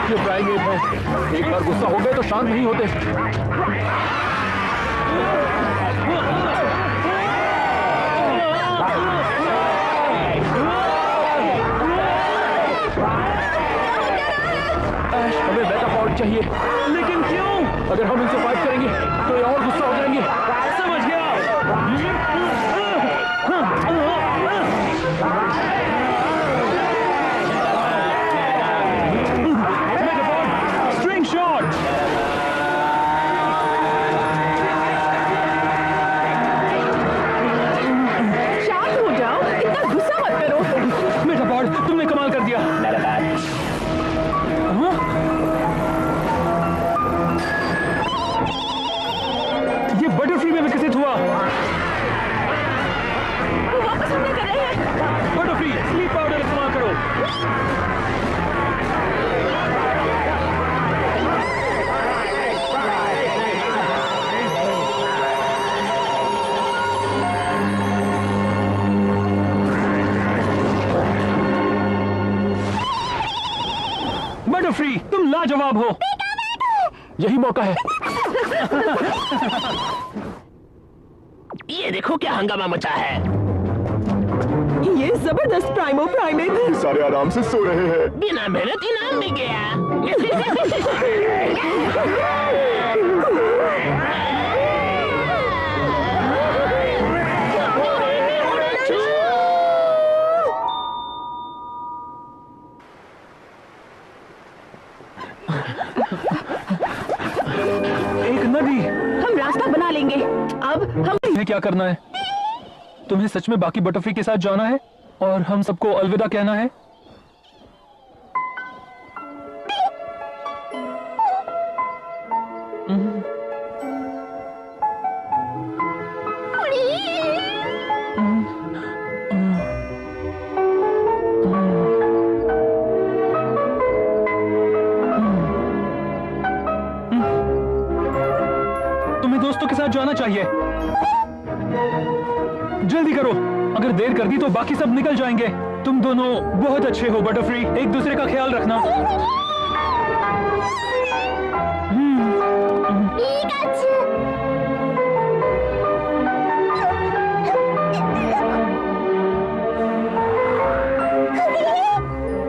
ये प्राइमेट है, एक बार गुस्सा हो गए तो शांत नहीं होते। ऐश, हमें बैकअप आउट चाहिए। लेकिन क्यों? अगर हम इनसे फाइट करेंगे तो ये और गुस्सा हो जाएंगे। समझ गया। String shot. शांत हो जाओ, इतना गुस्सा मत करो। मेटापॉड, तुमने कमाल कर दिया। हाँ? ये बटरफ्री में विकसित हुआ। वो वापस हमले कर रहे हैं। बटरफ्री, स्लीप पाउडर इस्तेमाल करो। बटरफ्री, तुम लाजवाब हो। यही मौका है। ये देखो क्या हंगामा मचा है। ये जबरदस्त प्राइमो प्राइमेट है। सारे आराम से सो रहे हैं। बिना मेहनत इनाम मिल गया। एक नदी। हम रास्ता बना लेंगे। अब हम तुम्हें क्या करना है? तुम्हें सच में बाकी बटरफ्री के साथ जाना है और हम सबको अलविदा कहना है? तुम्हें दोस्तों के साथ जाना चाहिए। जल्दी करो, अगर देर कर दी तो बाकी सब निकल जाएंगे। तुम दोनों बहुत अच्छे हो बटरफ्री, एक दूसरे का ख्याल रखना।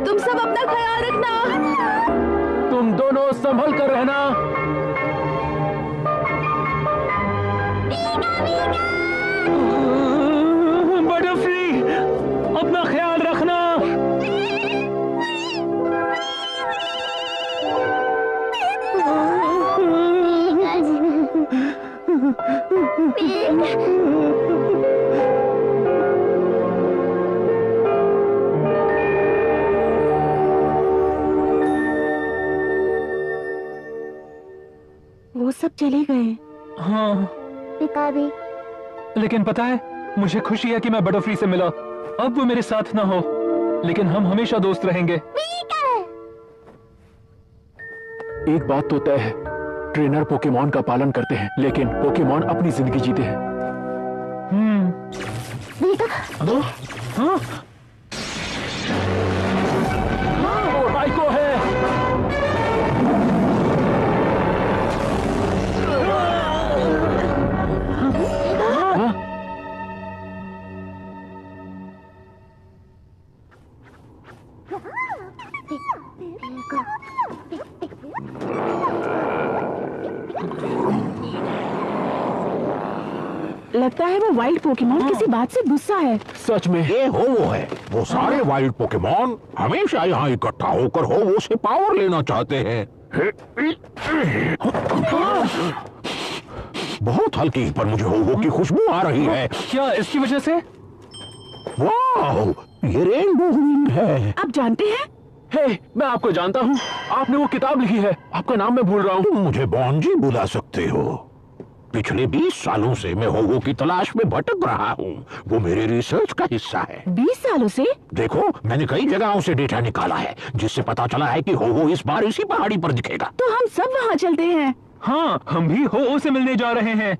तुम सब अपना ख्याल रखना। तुम दोनों संभल कर रहना। बटरफ्री, अपना ख्याल रखना। वो सब चले गए। हाँ, पिता भी। लेकिन पता है, मुझे खुशी है कि मैं बटरफ्री से मिला। अब वो मेरे साथ ना हो, लेकिन हम हमेशा दोस्त रहेंगे। एक बात तो तय है, ट्रेनर पोकेमॉन का पालन करते हैं, लेकिन पोकेमॉन अपनी जिंदगी जीते हैं। हाँ? वो राइको है। लगता है वो वाइल्ड पोकेमॉन किसी बात से गुस्सा है। सच में ये हो वो है, वो सारे वाइल्ड पोकेमॉन हमेशा यहाँ इकट्ठा होकर हो से पावर लेना चाहते हैं। बहुत हल्की पर मुझे हो की खुशबू आ रही है। क्या इसकी वजह से? वाह, ये रेनबो विंग है। आप जानते हैं हे, मैं आपको जानता हूँ। आपने वो किताब लिखी है, आपका नाम मैं भूल रहा हूँ। तुम मुझे बॉन्ड जी बुला सकते हो। पिछले 20 सालों से मैं होगो की तलाश में भटक रहा हूँ। वो मेरे रिसर्च का हिस्सा है। 20 सालों से? देखो, मैंने कई जगहों से डेटा निकाला है, जिससे पता चला है कि होगो इस बार इसी पहाड़ी पर दिखेगा। तो हम सब वहाँ चलते हैं। हाँ, हम भी हो से मिलने जा रहे हैं।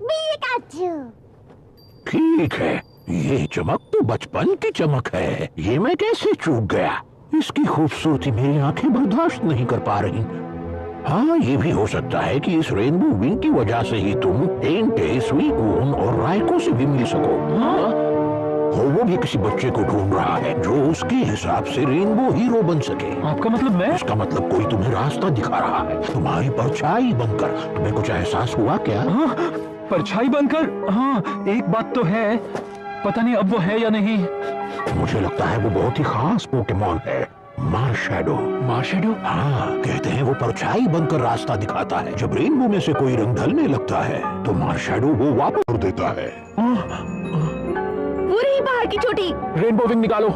ठीक है, ये चमक तो बचपन की चमक है। ये मैं कैसे चूक गया? इसकी खूबसूरती मेरी आंखें बर्दाश्त नहीं कर पा रही। हाँ, ये भी हो सकता है कि इस रेनबो विंग की वजह से ही तुम एंटे, स्वीकून और रायको से भी मिल सको। वो भी किसी बच्चे को ढूंढ रहा है जो उसके हिसाब से रेनबो हीरो बन सके। आपका मतलब मैं? इसका मतलब कोई तुम्हें रास्ता दिखा रहा है, तुम्हारी परछाई बनकर। तुम्हें कुछ एहसास हुआ क्या? हाँ, परछाई बनकर? हाँ, एक बात तो है, पता नहीं अब वो है या नहीं। मुझे लगता है वो बहुत ही खास पोकेमॉन है, मार्शैडो। मार्शैडो? हाँ, कहते हैं वो परछाई बनकर रास्ता दिखाता है। जब रेनबो में से कोई रंग ढलने लगता है तो मार्शैडो वो वापस कर देता है। वो रही बाहर की चोटी। रेनबो विंग निकालो।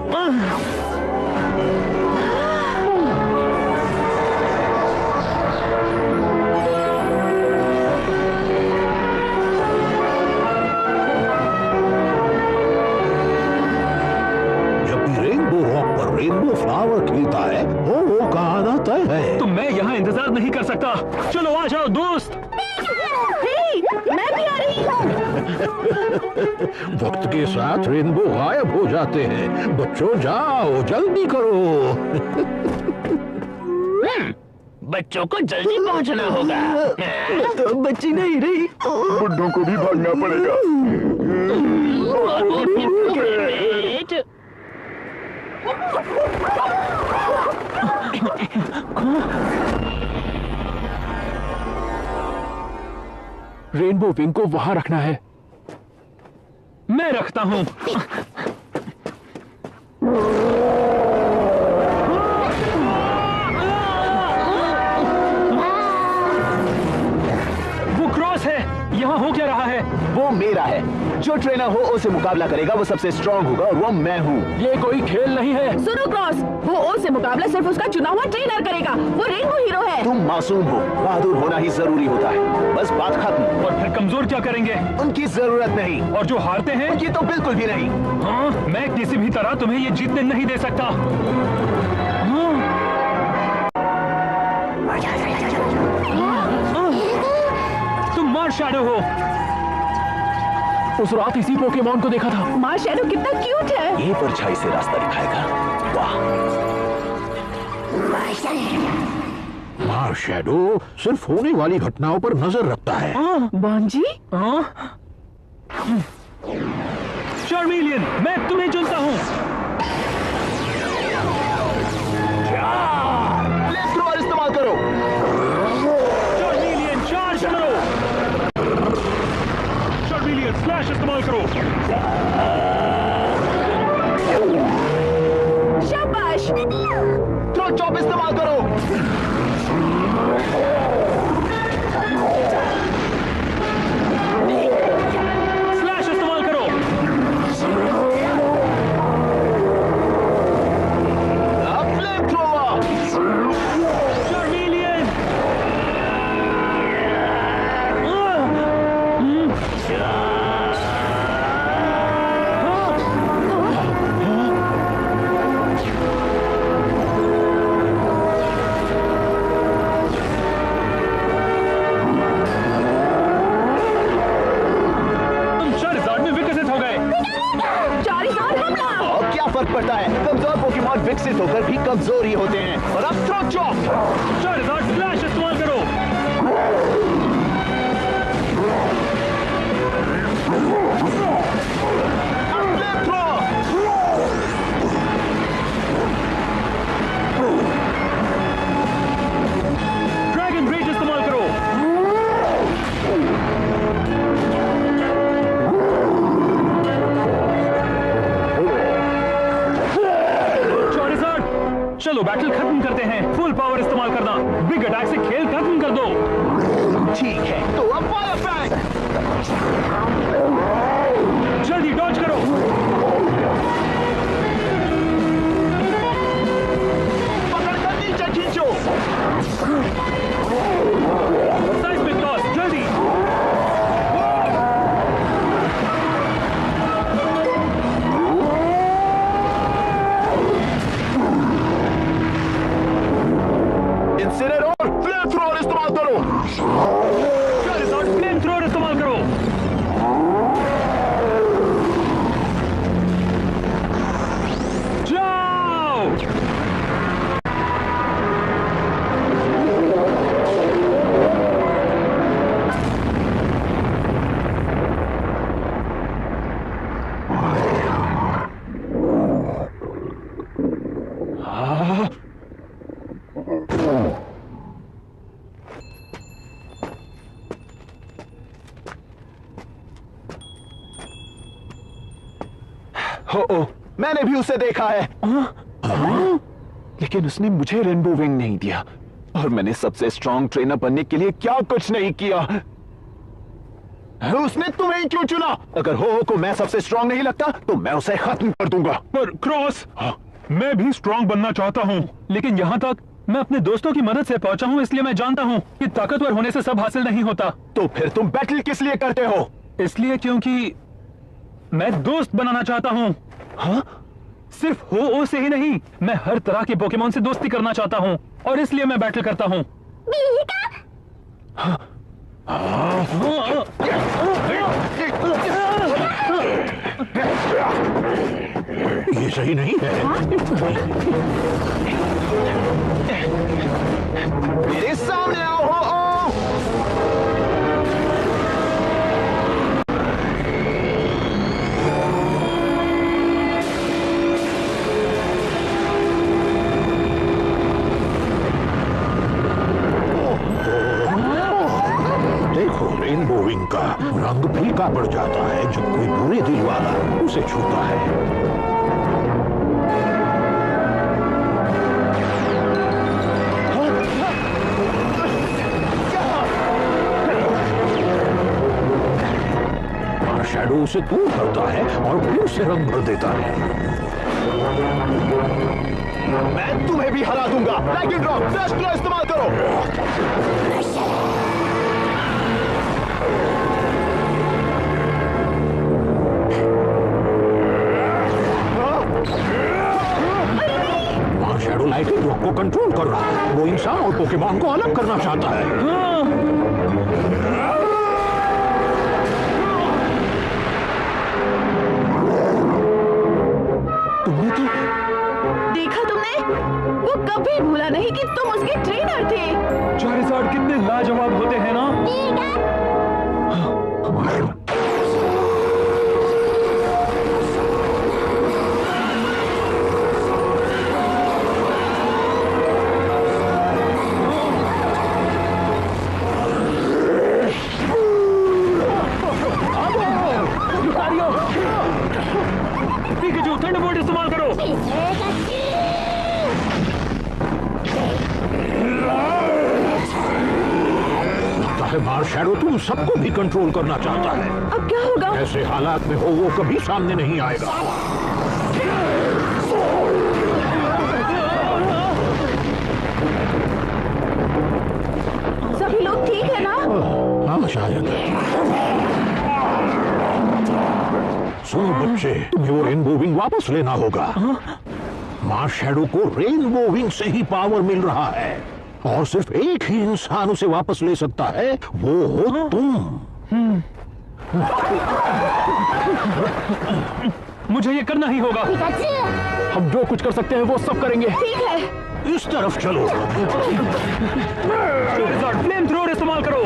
रेनबो फ्लावर खिलता है, वो का आना तय है। तो मैं यहाँ इंतजार नहीं कर सकता। चलो आ जाओ दोस्त। मैं भी आ रही हूँ। वक्त के साथ रेनबो गायब हो जाते हैं। बच्चों जाओ, जल्दी करो। बच्चों को जल्दी पहुंचना होगा। तो बच्ची नहीं रही, बुड्ढों को भी भागना पड़ेगा। रेनबो विंग को वहां रखना है। मैं रखता हूं। वो क्रॉस है, यहाँ हो क्या रहा है? वो मेरा है। जो ट्रेनर हो से मुकाबला करेगा वो सबसे स्ट्रांग होगा और वो मैं हूँ। ये कोई खेल नहीं है। सुनो क्रॉस, वो से मुकाबला सिर्फ उसका चुना हुआ ट्रेनर करेगा। वो रेनबो हीरो है। तुम मासूम हो, बहादुर होना ही जरूरी होता है। बस बात खत्म। और फिर कमजोर क्या करेंगे? उनकी जरूरत नहीं। और जो हारते हैं? उनकी तो बिल्कुल भी नहीं। हाँ, मैं किसी भी तरह तुम्हें ये जीतने नहीं दे सकता। हाँ। तुम मार्शैडो हो। उस रात इसी पोकेमॉन को देखा था। मार्शैडो कितना क्यूट है। ये परछाई से रास्ता दिखाएगा। वाह। मार्शैडो सिर्फ होने वाली घटनाओं पर नजर रखता है। बॉन्जी? चार्मिलियन, मैं तुम्हें चुनता हूँ। फ्लेमथ्रोवर इस्तेमाल करो। चार्मिलियन चार्ज करो। चार्मिलियन स्लैश इस्तेमाल करो। शाबाश। थ्रो चॉप इस्तेमाल करो। स्लैश इस्तेमाल करो। फ्लेमथ्रोवर। चार्मिलियन। फर्क पड़ता है, कमजोर पोकेमॉन विकसित होकर भी कमजोर ही होते हैं। और अब थ्रो चॉप। चार्जर फ्लैश इस्तेमाल करो। ड्रैगन रेज इस्तेमाल करो। चलो बैटल खत्म करते हैं। फुल पावर इस्तेमाल करना। बिग अटैक से खेल खत्म कर दो। ठीक है, तो अब फायर फैंग। जल्दी डॉज करो। पकड़ कर हो, मैंने भी उसे देखा है। लेकिन उसने मुझे रेनबो विंग नहीं दिया, और मैंने सबसे स्ट्रॉन्ग ट्रेनर बनने के लिए क्या कुछ नहीं किया। उसने तुम्हें क्यों चुना? अगर हो को मैं सबसे स्ट्रॉन्ग नहीं लगता तो मैं उसे खत्म कर दूंगा। पर क्रॉस, मैं भी स्ट्रॉन्ग बनना चाहता हूँ, लेकिन यहाँ तक मैं अपने दोस्तों की मदद से पहुंचा हूँ, इसलिए मैं जानता हूँ कि ताकतवर होने से सब हासिल नहीं होता। तो फिर तुम बैटल किस लिए करते हो? इसलिए क्योंकि मैं दोस्त बनाना चाहता हूँ। हाँ? सिर्फ हो से ही नहीं, मैं हर तरह के पोकेमोन से दोस्ती करना चाहता हूँ, और इसलिए मैं बैटल करता हूँ। ये सही नहीं है। मेरे सामने आओ। हो देखो, रेनबो विंग का रंग फीका पड़ जाता है जब कोई बुरे दिल वाला उसे छूता है। शैडो उसे दूर करता है और फिर से रंग भर देता है। मैं तुम्हें भी हरा दूंगा। लैकिन रॉक, फ्लैश का इस्तेमाल करो। शैडो लाइटिंग रॉक को कंट्रोल कर रहा है। वो इंसान और पोकेमॉन को अलग करना चाहता है। देखा तुमने? वो कभी भूला नहीं कि तुम उसके ट्रेनर थे। चारिज़ार्ड कितने लाजवाब होते हैं ना? पिकाचू, थंडरबोल्ट इस्तेमाल करो। मार शैडो तुम सबको भी कंट्रोल करना चाहता है। अब क्या होगा? ऐसे हालात में हो वो कभी सामने नहीं आएगा। सभी लोग ठीक है ना? हाँ शायद। सुनो बच्चे, तुम्हें वो रेनबो विंग वापस लेना होगा। मार शैडो को रेनबो विंग से ही पावर मिल रहा है, और सिर्फ एक ही इंसान उसे वापस ले सकता है, वो हो तुम। मुझे ये करना ही होगा। हम जो कुछ कर सकते हैं वो सब करेंगे। ठीक है। इस तरफ चलो। फ्लेम थ्रोअर इस्तेमाल करो।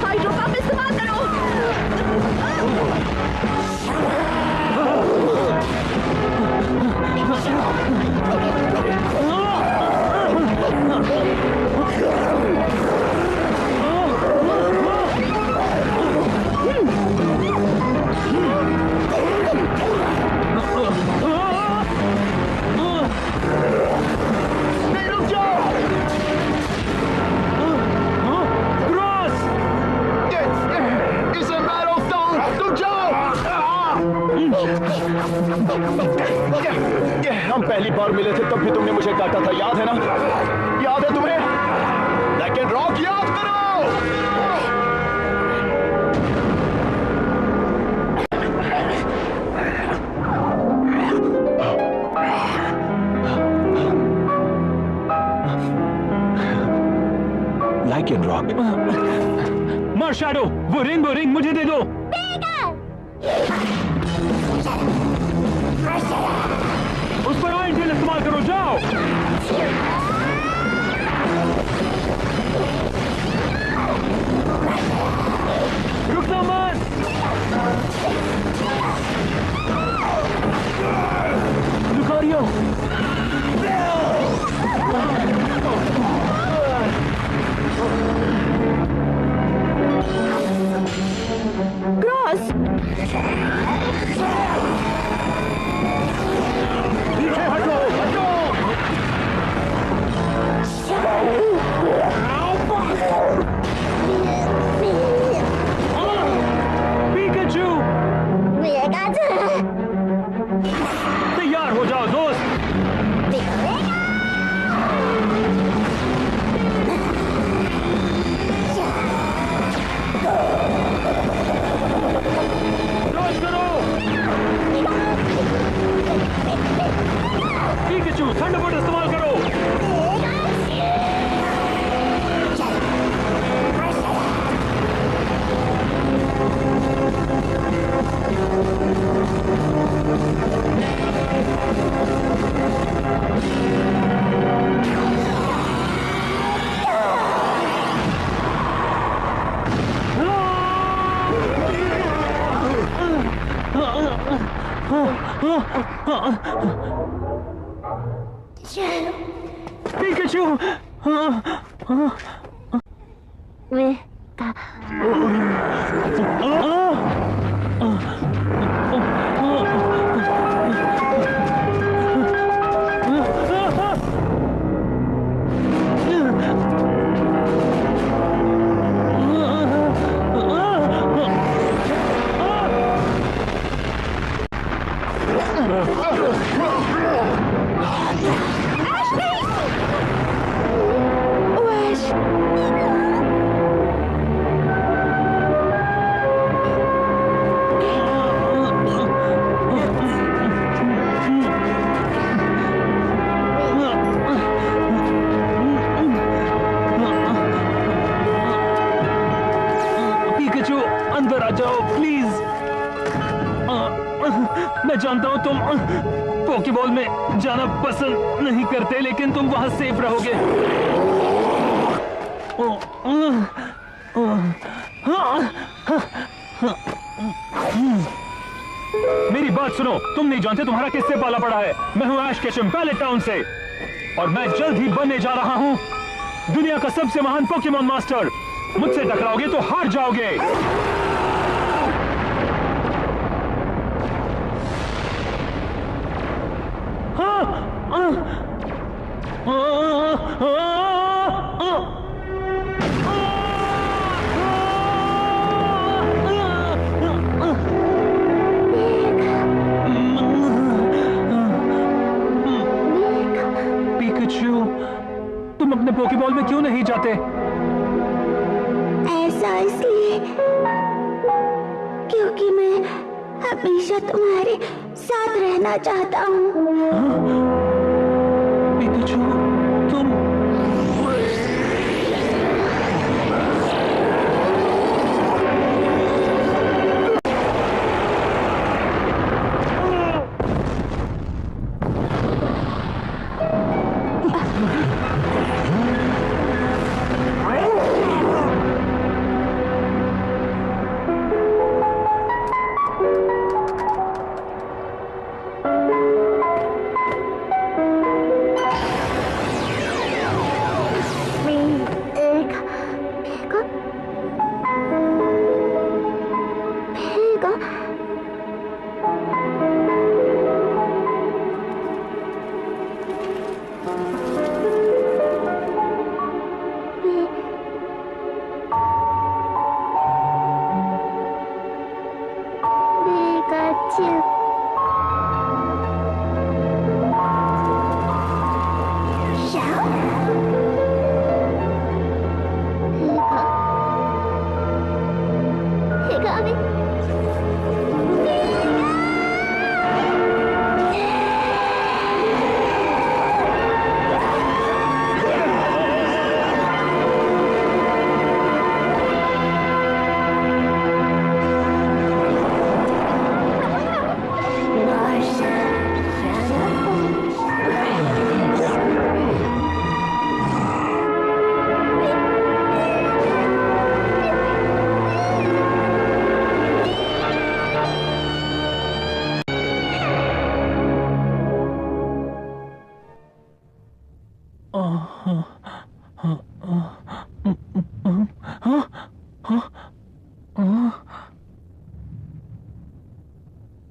हाइड्रो पंप इस्तेमाल करो। हम पहली बार मिले थे तब भी तुमने मुझे काटा था, याद है ना? याद है तुम्हें? लेकिन रॉक याद करो। लेकिन रॉक, मार शैडो, वो रेनबो रिंग मुझे दे दो। उस पर आइंटेल इस्तेमाल करो, जाओ। रुकना मत। Lucario, Pikachu! अंदर आ जाओ प्लीज। मैं जानता हूं तुम पोकेबॉल में जाना पसंद नहीं करते, लेकिन तुम वहां सेफ रहोगे। मेरी बात सुनो, तुम नहीं जानते तुम्हारा किससे पाला पड़ा है। मैं हूं ऐश केचम पैलेट टाउन से, और मैं जल्द ही बनने जा रहा हूं दुनिया का सबसे महान पोकेमॉन मास्टर। मुझसे टकराओगे तो हार जाओगे। पिकाचू, तुम अपने पोकेबॉल में क्यों नहीं जाते? ऐसा इसलिए क्योंकि मैं हमेशा तुम्हारे साथ रहना चाहता हूँ। पिकाचू, तुम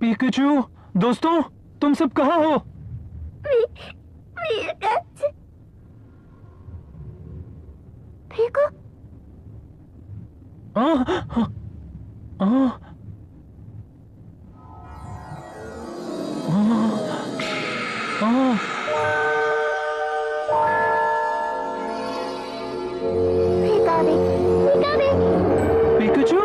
पिकाचू, दोस्तों, तुम सब कहाँ हो? पिकाचू,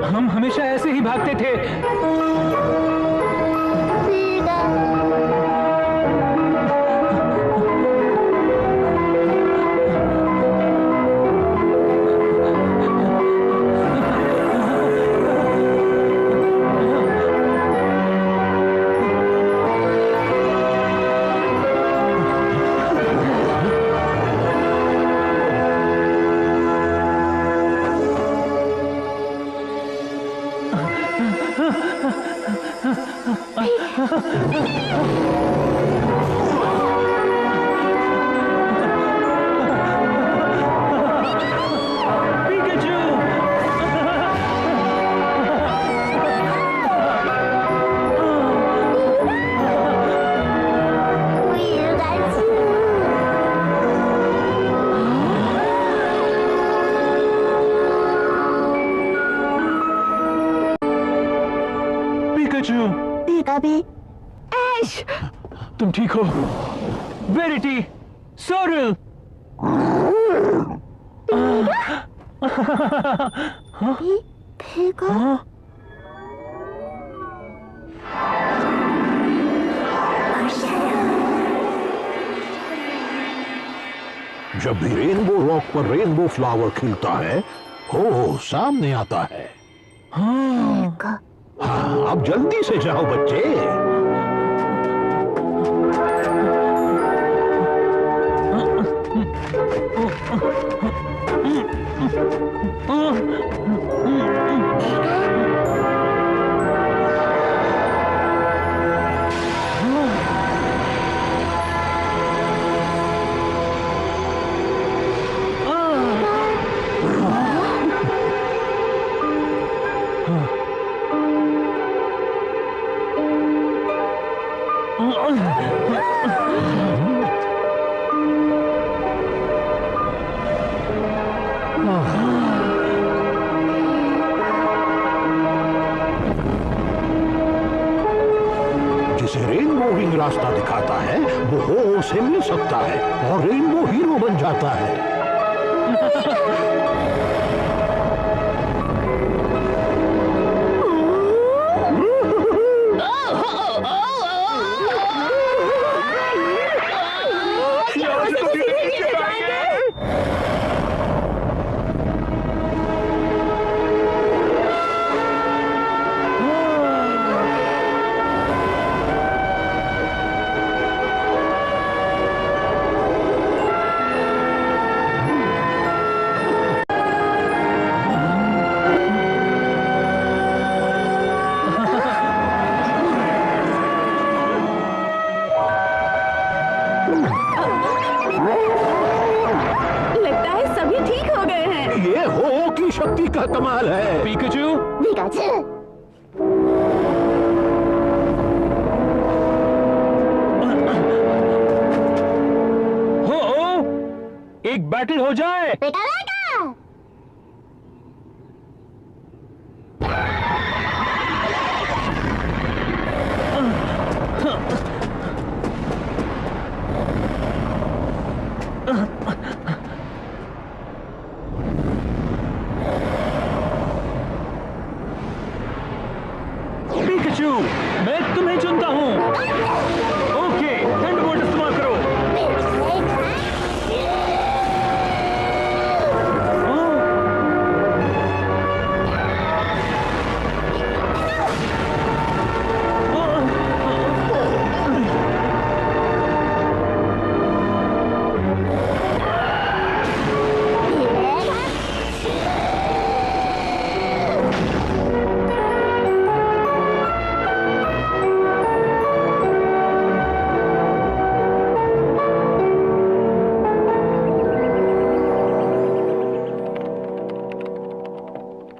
हम हमेशा ऐसे ही भागते थे। ऐश, तुम ठीक हो? Verity, sorrel. जब भी रेनबो रॉक पर रेनबो फ्लावर खिलता है, हो सामने आता है। हाँ, अब जल्दी से जाओ बच्चे। जिसे रेनबो विंग रास्ता दिखाता है वो हो से मिल सकता है और रेनबो हीरो बन जाता है। लगता है सभी ठीक हो गए हैं। ये हो की शक्ति का कमाल है। पिकाचू, हो एक बैटल हो जाए। पिकाचू, मैं तुम्हें चुनता हूं। ओके, थंडरबोल्ट इस्तेमाल करो।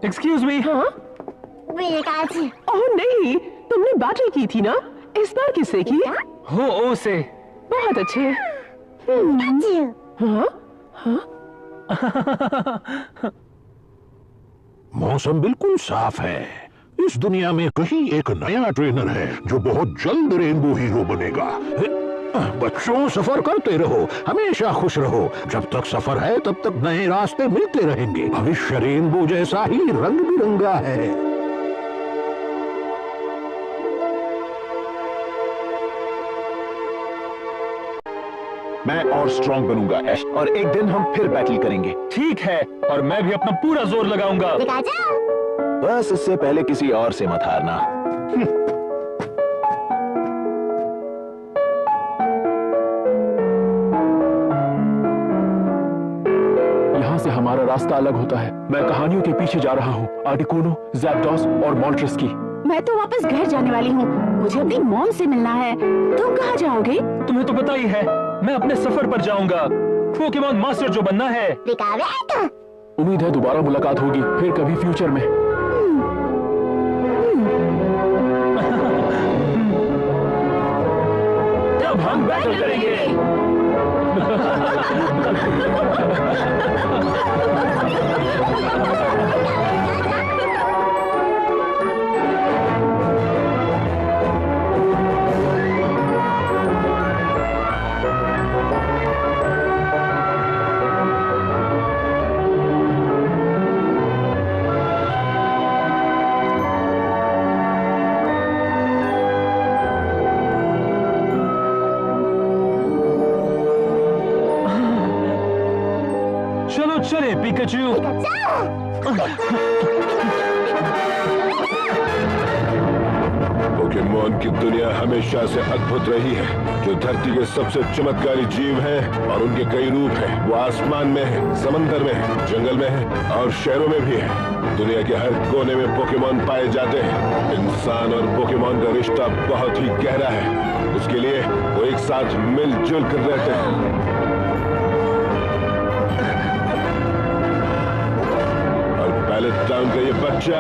Excuse me. हाँ? ओह नहीं, तुमने बैटल की थी ना? इस बार किससे की? हो ओ से। बहुत अच्छे। हाँ? हाँ? मौसम बिल्कुल साफ है। इस दुनिया में कहीं एक नया ट्रेनर है जो बहुत जल्द रेनबो हीरो बनेगा। बच्चों, सफर करते रहो, हमेशा खुश रहो। जब तक सफर है तब तक नए रास्ते मिलते रहेंगे। भविष्य रेनबो जैसा ही रंग बिरंगा है। मैं और स्ट्रांग बनूंगा ऐश, और एक दिन हम फिर बैटल करेंगे। ठीक है, और मैं भी अपना पूरा जोर लगाऊंगा। बस इससे पहले किसी और से मत हारना। यहाँ से हमारा रास्ता अलग होता है। मैं कहानियों के पीछे जा रहा हूँ, आर्टिकोनो, ज़ैप्डोस और मॉल्ट्रस की। मैं तो वापस घर जाने वाली हूँ। मुझे अपनी मॉम से मिलना है। तुम कहाँ जाओगे? तुम्हें तो पता ही है, मैं अपने सफर पर जाऊंगा। पोकेमॉन मास्टर जो बनना है। उम्मीद है दोबारा मुलाकात होगी फिर कभी फ्यूचर में। तब हम बैटल करेंगे। चलो चले पिकाचू। पोकेमॉन की दुनिया हमेशा से अद्भुत रही है। जो धरती के सबसे चमत्कारी जीव हैं और उनके कई रूप हैं। वो आसमान में है, समंदर में है, जंगल में है और शहरों में भी है। दुनिया के हर कोने में पोकेमॉन पाए जाते हैं। इंसान और पोकेमॉन का रिश्ता बहुत ही गहरा है। उसके लिए वो एक साथ मिलजुल कर रहते हैं। पैलेट टाउन का ये बच्चा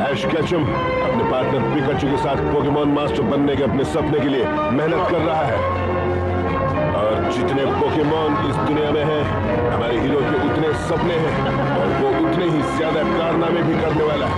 ऐश केचम अपने पार्टनर पिकाचू के साथ पोकेमॉन मास्टर बनने के अपने सपने के लिए मेहनत कर रहा है। और जितने पोकेमॉन इस दुनिया में हैं, हमारे हीरो के उतने सपने हैं और वो उतने ही ज्यादा कारनामे भी करने वाला है।